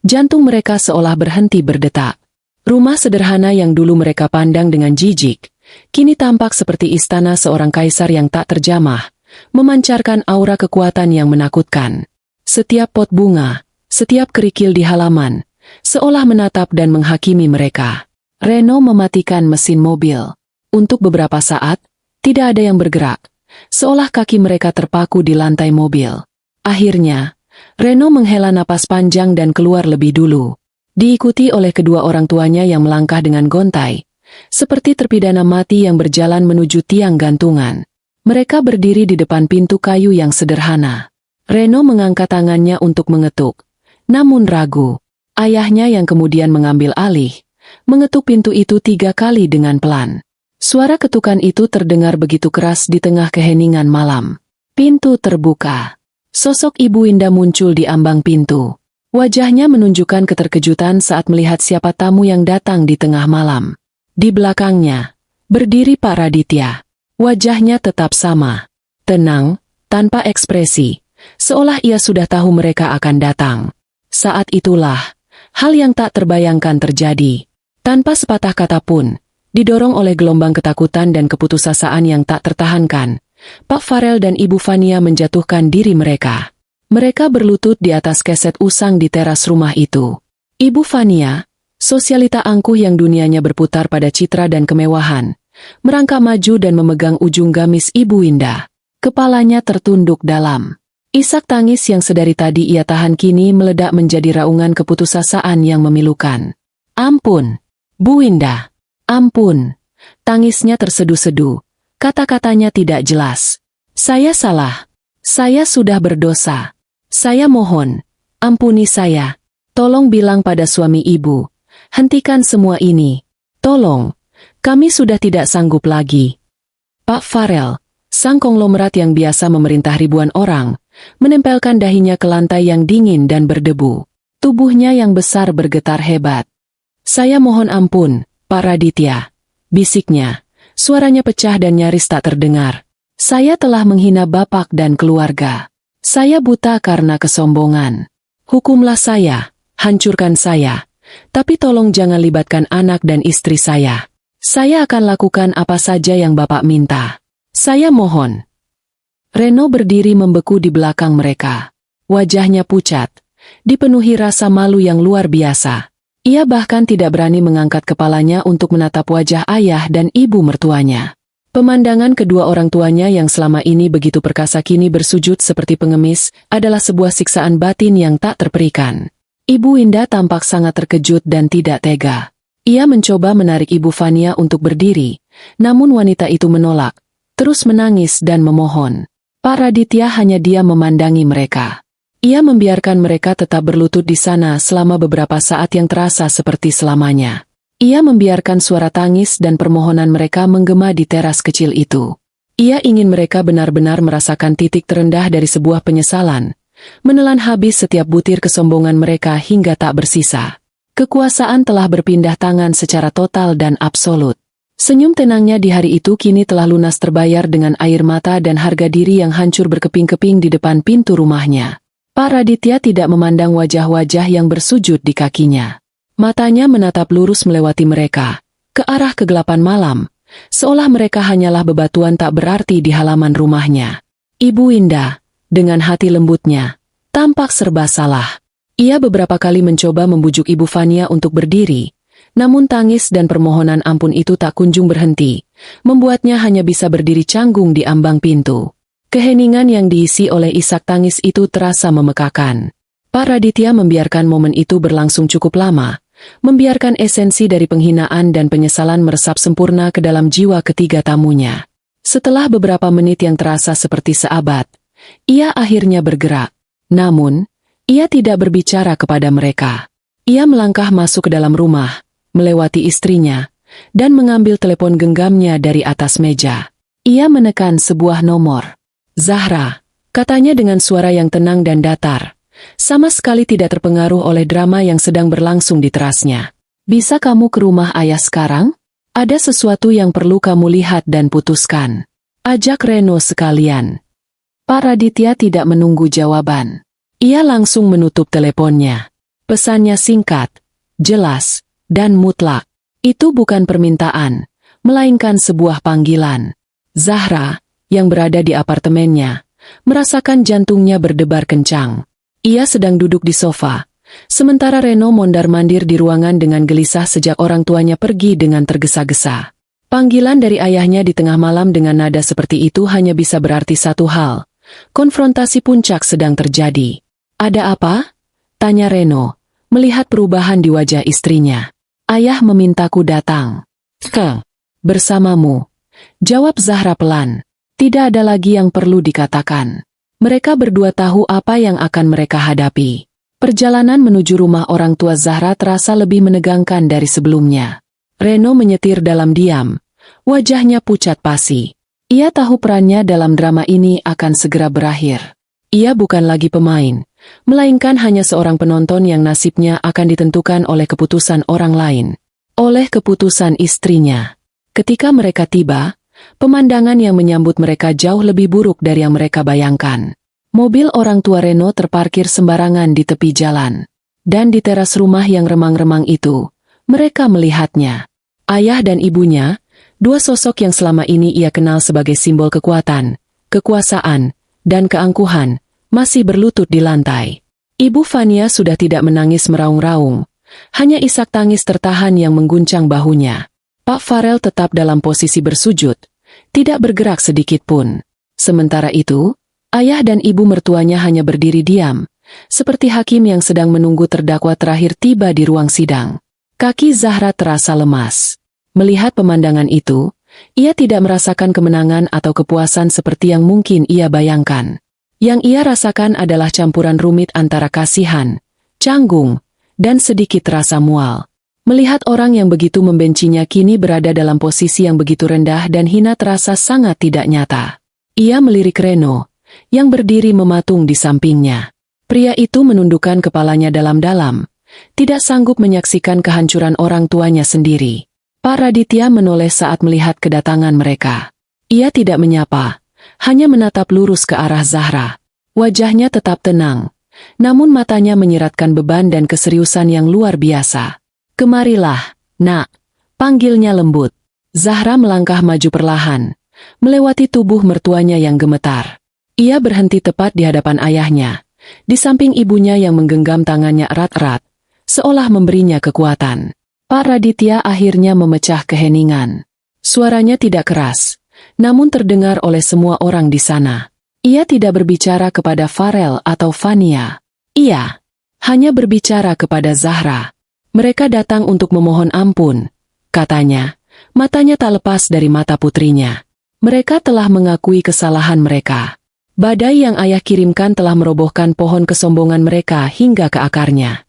jantung mereka seolah berhenti berdetak. Rumah sederhana yang dulu mereka pandang dengan jijik, kini tampak seperti istana seorang kaisar yang tak terjamah, memancarkan aura kekuatan yang menakutkan. Setiap pot bunga, setiap kerikil di halaman, seolah menatap dan menghakimi mereka. Reno mematikan mesin mobil. Untuk beberapa saat, tidak ada yang bergerak, seolah kaki mereka terpaku di lantai mobil. Akhirnya, Reno menghela napas panjang dan keluar lebih dulu. Diikuti oleh kedua orang tuanya yang melangkah dengan gontai, seperti terpidana mati yang berjalan menuju tiang gantungan. Mereka berdiri di depan pintu kayu yang sederhana. Reno mengangkat tangannya untuk mengetuk, namun ragu. Ayahnya yang kemudian mengambil alih, mengetuk pintu itu 3 kali dengan pelan. Suara ketukan itu terdengar begitu keras di tengah keheningan malam. Pintu terbuka. Sosok Ibu Indah muncul di ambang pintu. Wajahnya menunjukkan keterkejutan saat melihat siapa tamu yang datang di tengah malam. Di belakangnya, berdiri Pak Raditya. Wajahnya tetap sama, tenang, tanpa ekspresi, seolah ia sudah tahu mereka akan datang. Saat itulah, hal yang tak terbayangkan terjadi. Tanpa sepatah kata pun, didorong oleh gelombang ketakutan dan keputusasaan yang tak tertahankan, Pak Farel dan Ibu Fania menjatuhkan diri mereka. Mereka berlutut di atas keset usang di teras rumah itu. Ibu Fania, sosialita angkuh yang dunianya berputar pada citra dan kemewahan, merangkak maju dan memegang ujung gamis Ibu Indah. Kepalanya tertunduk dalam. Isak tangis yang sedari tadi ia tahan kini meledak menjadi raungan keputusasaan yang memilukan. Ampun, Bu Indah. Ampun. Tangisnya tersedu-sedu. Kata-katanya tidak jelas. Saya salah. Saya sudah berdosa. Saya mohon, ampuni saya. Tolong bilang pada suami ibu. Hentikan semua ini. Tolong. Kami sudah tidak sanggup lagi. Pak Farel, sang konglomerat yang biasa memerintah ribuan orang, menempelkan dahinya ke lantai yang dingin dan berdebu. Tubuhnya yang besar bergetar hebat. Saya mohon ampun, Pak Raditya. Bisiknya, suaranya pecah dan nyaris tak terdengar. Saya telah menghina Bapak dan keluarga. Saya buta karena kesombongan. Hukumlah saya, hancurkan saya. Tapi tolong jangan libatkan anak dan istri saya. Saya akan lakukan apa saja yang Bapak minta. Saya mohon. Reno berdiri membeku di belakang mereka. Wajahnya pucat, dipenuhi rasa malu yang luar biasa. Ia bahkan tidak berani mengangkat kepalanya untuk menatap wajah ayah dan ibu mertuanya. Pemandangan kedua orang tuanya yang selama ini begitu perkasa kini bersujud seperti pengemis adalah sebuah siksaan batin yang tak terperikan. Ibu Indah tampak sangat terkejut dan tidak tega. Ia mencoba menarik Ibu Fania untuk berdiri, namun wanita itu menolak, terus menangis dan memohon. Pak Raditya hanya diam memandangi mereka. Ia membiarkan mereka tetap berlutut di sana selama beberapa saat yang terasa seperti selamanya. Ia membiarkan suara tangis dan permohonan mereka menggema di teras kecil itu. Ia ingin mereka benar-benar merasakan titik terendah dari sebuah penyesalan, menelan habis setiap butir kesombongan mereka hingga tak bersisa. Kekuasaan telah berpindah tangan secara total dan absolut. Senyum tenangnya di hari itu kini telah lunas terbayar dengan air mata dan harga diri yang hancur berkeping-keping di depan pintu rumahnya. Pak Raditya tidak memandang wajah-wajah yang bersujud di kakinya. Matanya menatap lurus melewati mereka, ke arah kegelapan malam, seolah mereka hanyalah bebatuan tak berarti di halaman rumahnya. Ibu Indah, dengan hati lembutnya, tampak serba salah. Ia beberapa kali mencoba membujuk Ibu Fania untuk berdiri, namun tangis dan permohonan ampun itu tak kunjung berhenti, membuatnya hanya bisa berdiri canggung di ambang pintu. Keheningan yang diisi oleh isak tangis itu terasa memekakan. Pak Raditya membiarkan momen itu berlangsung cukup lama, membiarkan esensi dari penghinaan dan penyesalan meresap sempurna ke dalam jiwa ketiga tamunya. Setelah beberapa menit yang terasa seperti seabad, ia akhirnya bergerak. Namun, ia tidak berbicara kepada mereka. Ia melangkah masuk ke dalam rumah, melewati istrinya, dan mengambil telepon genggamnya dari atas meja. Ia menekan sebuah nomor. Zahra, katanya dengan suara yang tenang dan datar, sama sekali tidak terpengaruh oleh drama yang sedang berlangsung di terasnya. Bisa kamu ke rumah ayah sekarang? Ada sesuatu yang perlu kamu lihat dan putuskan. Ajak Reno sekalian. Pak Raditya tidak menunggu jawaban. Ia langsung menutup teleponnya. Pesannya singkat, jelas, dan mutlak. Itu bukan permintaan, melainkan sebuah panggilan. Zahra, yang berada di apartemennya, merasakan jantungnya berdebar kencang. Ia sedang duduk di sofa, sementara Reno mondar-mandir di ruangan dengan gelisah sejak orang tuanya pergi dengan tergesa-gesa. Panggilan dari ayahnya di tengah malam dengan nada seperti itu hanya bisa berarti satu hal. Konfrontasi puncak sedang terjadi. Ada apa? Tanya Reno, melihat perubahan di wajah istrinya. Ayah memintaku datang. Bersamamu. Jawab Zahra pelan. Tidak ada lagi yang perlu dikatakan. Mereka berdua tahu apa yang akan mereka hadapi. Perjalanan menuju rumah orang tua Zahra terasa lebih menegangkan dari sebelumnya. Reno menyetir dalam diam. Wajahnya pucat pasi. Ia tahu perannya dalam drama ini akan segera berakhir. Ia bukan lagi pemain, melainkan hanya seorang penonton yang nasibnya akan ditentukan oleh keputusan orang lain. Oleh keputusan istrinya. Ketika mereka tiba, pemandangan yang menyambut mereka jauh lebih buruk dari yang mereka bayangkan. Mobil orang tua Reno terparkir sembarangan di tepi jalan. Dan di teras rumah yang remang-remang itu, mereka melihatnya. Ayah dan ibunya, dua sosok yang selama ini ia kenal sebagai simbol kekuatan, kekuasaan, dan keangkuhan, masih berlutut di lantai. Ibu Fania sudah tidak menangis meraung-raung, hanya isak tangis tertahan yang mengguncang bahunya. Pak Farel tetap dalam posisi bersujud, tidak bergerak sedikit pun. Sementara itu, ayah dan ibu mertuanya hanya berdiri diam, seperti hakim yang sedang menunggu terdakwa terakhir tiba di ruang sidang. Kaki Zahra terasa lemas. Melihat pemandangan itu, ia tidak merasakan kemenangan atau kepuasan seperti yang mungkin ia bayangkan. Yang ia rasakan adalah campuran rumit antara kasihan, canggung, dan sedikit rasa mual. Melihat orang yang begitu membencinya kini berada dalam posisi yang begitu rendah dan hina terasa sangat tidak nyata. Ia melirik Reno, yang berdiri mematung di sampingnya. Pria itu menundukkan kepalanya dalam-dalam, tidak sanggup menyaksikan kehancuran orang tuanya sendiri. Pak Raditya menoleh saat melihat kedatangan mereka. Ia tidak menyapa, hanya menatap lurus ke arah Zahra. Wajahnya tetap tenang, namun matanya menyiratkan beban dan keseriusan yang luar biasa. Kemarilah, nak, panggilnya lembut. Zahra melangkah maju perlahan, melewati tubuh mertuanya yang gemetar. Ia berhenti tepat di hadapan ayahnya, di samping ibunya yang menggenggam tangannya erat-erat, seolah memberinya kekuatan. Pak Raditya akhirnya memecah keheningan. Suaranya tidak keras, namun terdengar oleh semua orang di sana. Ia tidak berbicara kepada Farel atau Fania. Ia hanya berbicara kepada Zahra. Mereka datang untuk memohon ampun, katanya. Matanya tak lepas dari mata putrinya. Mereka telah mengakui kesalahan mereka. Badai yang ayah kirimkan telah merobohkan pohon kesombongan mereka hingga ke akarnya.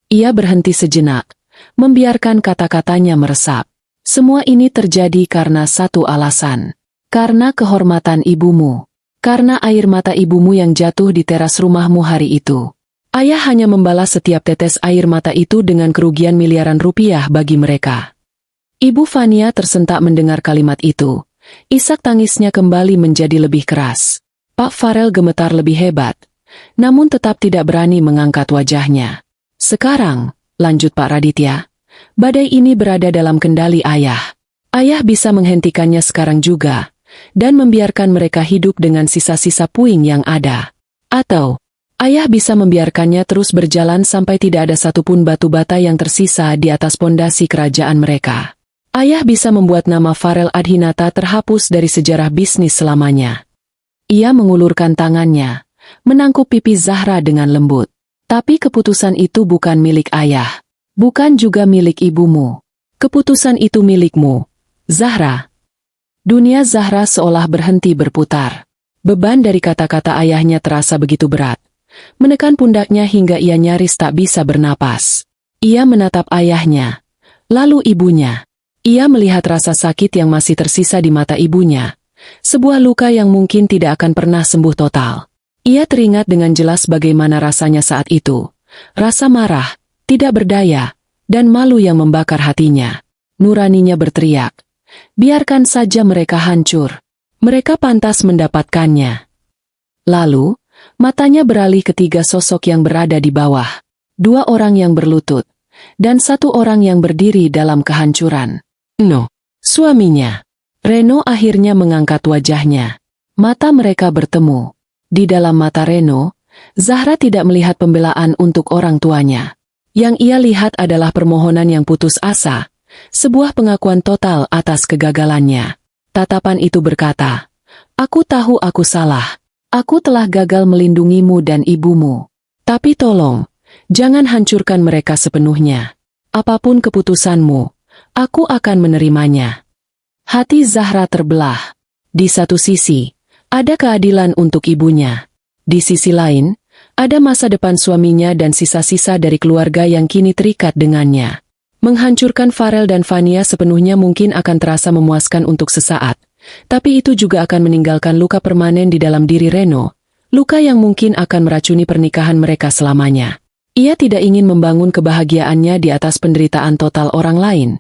Ia berhenti sejenak, membiarkan kata-katanya meresap. Semua ini terjadi karena satu alasan. Karena kehormatan ibumu. Karena air mata ibumu yang jatuh di teras rumahmu hari itu. Ayah hanya membalas setiap tetes air mata itu dengan kerugian miliaran rupiah bagi mereka. Ibu Fania tersentak mendengar kalimat itu. Isak tangisnya kembali menjadi lebih keras. Pak Farel gemetar lebih hebat, namun tetap tidak berani mengangkat wajahnya. Sekarang, lanjut Pak Raditya, badai ini berada dalam kendali ayah. Ayah bisa menghentikannya sekarang juga, dan membiarkan mereka hidup dengan sisa-sisa puing yang ada. Atau, ayah bisa membiarkannya terus berjalan sampai tidak ada satupun batu bata yang tersisa di atas pondasi kerajaan mereka. Ayah bisa membuat nama Farel Adhinata terhapus dari sejarah bisnis selamanya. Ia mengulurkan tangannya, menangkup pipi Zahra dengan lembut. Tapi keputusan itu bukan milik ayah. Bukan juga milik ibumu. Keputusan itu milikmu, Zahra. Dunia Zahra seolah berhenti berputar. Beban dari kata-kata ayahnya terasa begitu berat. Menekan pundaknya hingga ia nyaris tak bisa bernapas. Ia menatap ayahnya, lalu ibunya. Ia melihat rasa sakit yang masih tersisa di mata ibunya. Sebuah luka yang mungkin tidak akan pernah sembuh total. Ia teringat dengan jelas bagaimana rasanya saat itu. Rasa marah, tidak berdaya, dan malu yang membakar hatinya. Nuraninya berteriak, biarkan saja mereka hancur. Mereka pantas mendapatkannya. Lalu, matanya beralih ke 3 sosok yang berada di bawah. 2 orang yang berlutut, dan 1 orang yang berdiri dalam kehancuran. No, suaminya. Reno akhirnya mengangkat wajahnya. Mata mereka bertemu. Di dalam mata Reno, Zahra tidak melihat pembelaan untuk orang tuanya. Yang ia lihat adalah permohonan yang putus asa, sebuah pengakuan total atas kegagalannya. Tatapan itu berkata, aku tahu aku salah. Aku telah gagal melindungimu dan ibumu. Tapi tolong, jangan hancurkan mereka sepenuhnya. Apapun keputusanmu, aku akan menerimanya. Hati Zahra terbelah. Di satu sisi, ada keadilan untuk ibunya. Di sisi lain, ada masa depan suaminya dan sisa-sisa dari keluarga yang kini terikat dengannya. Menghancurkan Farel dan Vania sepenuhnya mungkin akan terasa memuaskan untuk sesaat, tapi itu juga akan meninggalkan luka permanen di dalam diri Reno, luka yang mungkin akan meracuni pernikahan mereka selamanya. Ia tidak ingin membangun kebahagiaannya di atas penderitaan total orang lain,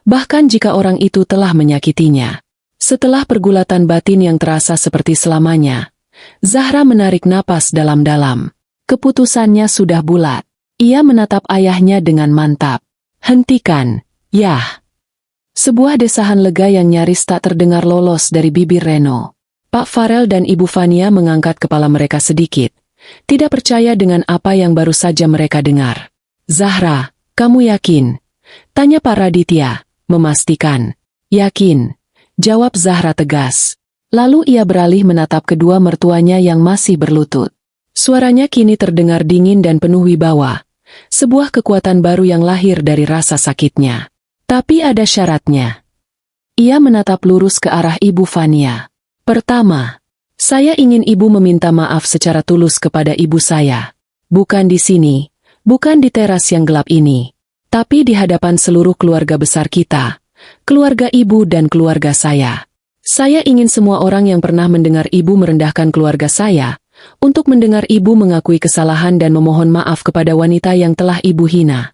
bahkan jika orang itu telah menyakitinya. Setelah pergulatan batin yang terasa seperti selamanya, Zahra menarik napas dalam-dalam. Keputusannya sudah bulat. Ia menatap ayahnya dengan mantap. Hentikan, Yah. Sebuah desahan lega yang nyaris tak terdengar lolos dari bibir Reno. Pak Farel dan Ibu Vania mengangkat kepala mereka sedikit, tidak percaya dengan apa yang baru saja mereka dengar. Zahra, kamu yakin? Tanya Pak Raditya, memastikan. Yakin, jawab Zahra tegas. Lalu ia beralih menatap kedua mertuanya yang masih berlutut. Suaranya kini terdengar dingin dan penuh wibawa. Sebuah kekuatan baru yang lahir dari rasa sakitnya. Tapi ada syaratnya. Ia menatap lurus ke arah Ibu Vania. Pertama, saya ingin ibu meminta maaf secara tulus kepada ibu saya. Bukan di sini, bukan di teras yang gelap ini, tapi di hadapan seluruh keluarga besar kita, keluarga ibu dan keluarga saya. Saya ingin semua orang yang pernah mendengar ibu merendahkan keluarga saya, untuk mendengar ibu mengakui kesalahan dan memohon maaf kepada wanita yang telah ibu hina.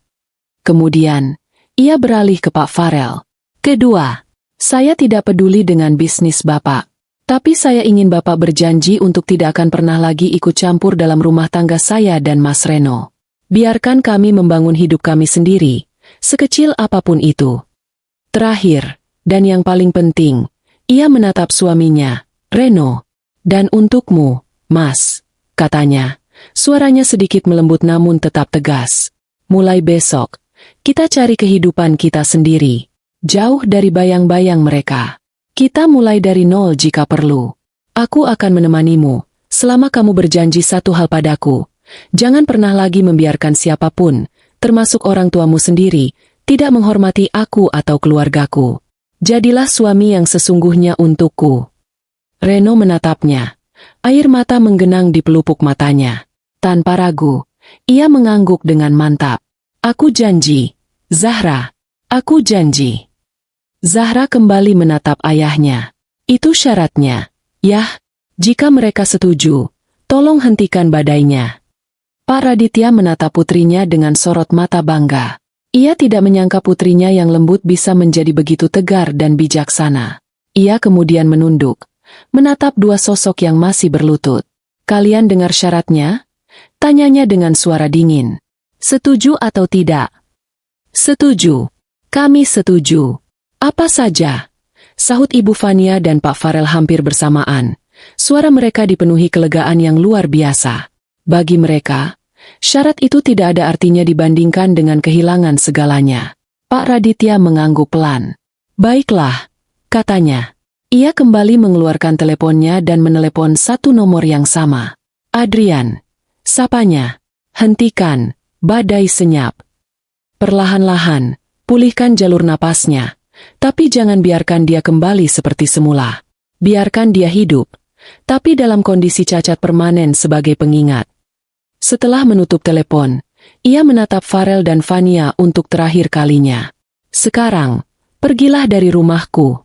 Kemudian, ia beralih ke Pak Farel. Kedua, saya tidak peduli dengan bisnis Bapak. Tapi saya ingin Bapak berjanji untuk tidak akan pernah lagi ikut campur dalam rumah tangga saya dan Mas Reno. Biarkan kami membangun hidup kami sendiri, sekecil apapun itu. Terakhir, dan yang paling penting, ia menatap suaminya, Reno. Dan untukmu, Mas, katanya, suaranya sedikit melembut namun tetap tegas. Mulai besok, kita cari kehidupan kita sendiri, jauh dari bayang-bayang mereka. Kita mulai dari nol jika perlu. Aku akan menemanimu, selama kamu berjanji satu hal padaku. Jangan pernah lagi membiarkan siapapun, termasuk orang tuamu sendiri, tidak menghormati aku atau keluargaku. Jadilah suami yang sesungguhnya untukku. Reno menatapnya. Air mata menggenang di pelupuk matanya. Tanpa ragu, ia mengangguk dengan mantap. Aku janji, Zahra. Aku janji. Zahra kembali menatap ayahnya. Itu syaratnya. Yah, jika mereka setuju, tolong hentikan badainya. Pak Raditya menatap putrinya dengan sorot mata bangga. Ia tidak menyangka putrinya yang lembut bisa menjadi begitu tegar dan bijaksana. Ia kemudian menunduk, menatap 2 sosok yang masih berlutut. Kalian dengar syaratnya? Tanyanya dengan suara dingin. Setuju atau tidak? Setuju. Kami setuju. Apa saja? Sahut Ibu Vania dan Pak Farel hampir bersamaan. Suara mereka dipenuhi kelegaan yang luar biasa. Bagi mereka, syarat itu tidak ada artinya dibandingkan dengan kehilangan segalanya. Pak Raditya mengangguk pelan. Baiklah, katanya. Ia kembali mengeluarkan teleponnya dan menelepon 1 nomor yang sama. Adrian. Sapanya. Hentikan, badai senyap. Perlahan-lahan, pulihkan jalur napasnya. Tapi jangan biarkan dia kembali seperti semula. Biarkan dia hidup, tapi dalam kondisi cacat permanen sebagai pengingat. Setelah menutup telepon, ia menatap Farel dan Vania untuk terakhir kalinya. Sekarang, pergilah dari rumahku.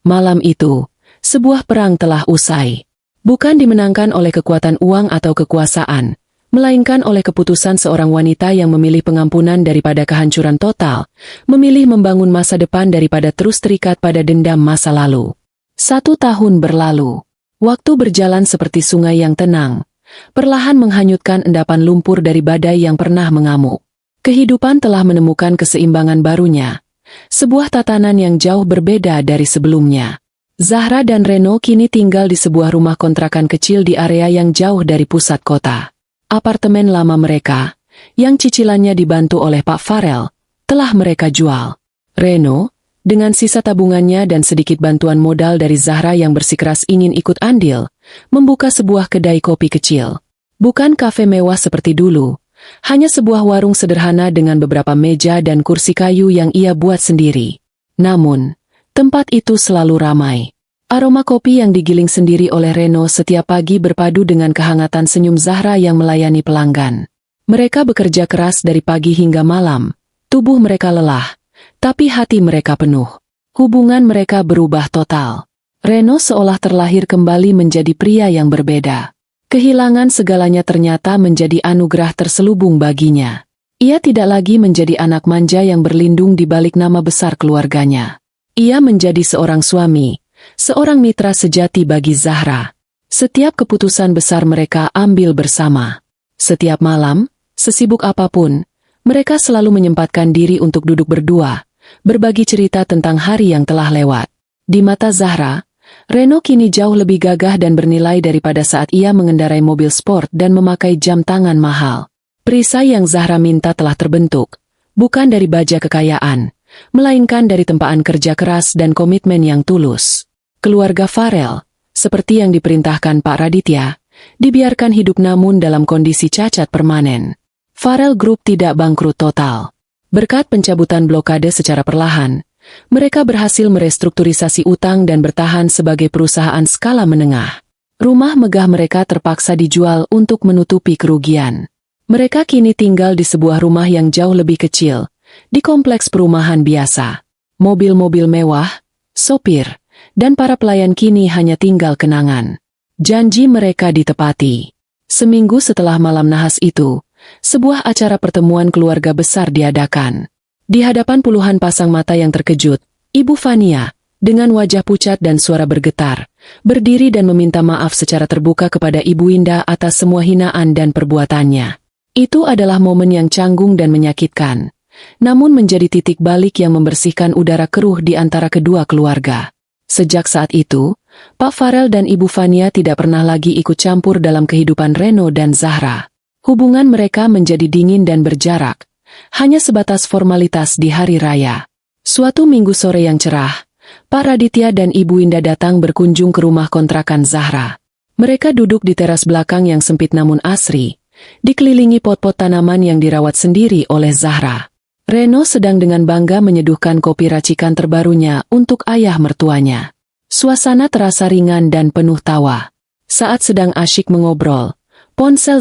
Malam itu, sebuah perang telah usai. Bukan dimenangkan oleh kekuatan uang atau kekuasaan, melainkan oleh keputusan seorang wanita yang memilih pengampunan daripada kehancuran total, memilih membangun masa depan daripada terus terikat pada dendam masa lalu. 1 tahun berlalu. Waktu berjalan seperti sungai yang tenang, perlahan menghanyutkan endapan lumpur dari badai yang pernah mengamuk. Kehidupan telah menemukan keseimbangan barunya, sebuah tatanan yang jauh berbeda dari sebelumnya. Zahra dan Reno kini tinggal di sebuah rumah kontrakan kecil di area yang jauh dari pusat kota. Apartemen lama mereka, yang cicilannya dibantu oleh Pak Farel, telah mereka jual. Reno, dengan sisa tabungannya dan sedikit bantuan modal dari Zahra yang bersikeras ingin ikut andil, membuka sebuah kedai kopi kecil. Bukan kafe mewah seperti dulu, hanya sebuah warung sederhana dengan beberapa meja dan kursi kayu yang ia buat sendiri. Namun, tempat itu selalu ramai. Aroma kopi yang digiling sendiri oleh Reno setiap pagi berpadu dengan kehangatan senyum Zahra yang melayani pelanggan. Mereka bekerja keras dari pagi hingga malam. Tubuh mereka lelah, tapi hati mereka penuh. Hubungan mereka berubah total. Reno seolah terlahir kembali menjadi pria yang berbeda. Kehilangan segalanya ternyata menjadi anugerah terselubung baginya. Ia tidak lagi menjadi anak manja yang berlindung di balik nama besar keluarganya. Ia menjadi seorang suami, seorang mitra sejati bagi Zahra. Setiap keputusan besar mereka ambil bersama. Setiap malam, sesibuk apapun, mereka selalu menyempatkan diri untuk duduk berdua, berbagi cerita tentang hari yang telah lewat. Di mata Zahra, Reno kini jauh lebih gagah dan bernilai daripada saat ia mengendarai mobil sport dan memakai jam tangan mahal. Perisai yang Zahra minta telah terbentuk, bukan dari baja kekayaan, melainkan dari tempaan kerja keras dan komitmen yang tulus. Keluarga Farel, seperti yang diperintahkan Pak Raditya, dibiarkan hidup namun dalam kondisi cacat permanen. Farel Group tidak bangkrut total. Berkat pencabutan blokade secara perlahan, mereka berhasil merestrukturisasi utang dan bertahan sebagai perusahaan skala menengah. Rumah megah mereka terpaksa dijual untuk menutupi kerugian. Mereka kini tinggal di sebuah rumah yang jauh lebih kecil, di kompleks perumahan biasa. Mobil-mobil mewah, sopir, dan para pelayan kini hanya tinggal kenangan. Janji mereka ditepati. Seminggu setelah malam nahas itu, sebuah acara pertemuan keluarga besar diadakan. Di hadapan puluhan pasang mata yang terkejut, Ibu Fania, dengan wajah pucat dan suara bergetar, berdiri dan meminta maaf secara terbuka kepada Ibu Indah atas semua hinaan dan perbuatannya. Itu adalah momen yang canggung dan menyakitkan, namun menjadi titik balik yang membersihkan udara keruh di antara kedua keluarga. Sejak saat itu, Pak Farel dan Ibu Fania tidak pernah lagi ikut campur dalam kehidupan Reno dan Zahra. Hubungan mereka menjadi dingin dan berjarak, hanya sebatas formalitas di hari raya. Suatu minggu sore yang cerah, Pak Raditya dan Ibu Indah datang berkunjung ke rumah kontrakan Zahra. Mereka duduk di teras belakang yang sempit namun asri, dikelilingi pot-pot tanaman yang dirawat sendiri oleh Zahra. Reno sedang dengan bangga menyeduhkan kopi racikan terbarunya untuk ayah mertuanya. Suasana terasa ringan dan penuh tawa. Saat sedang asyik mengobrol, ponsel Zahra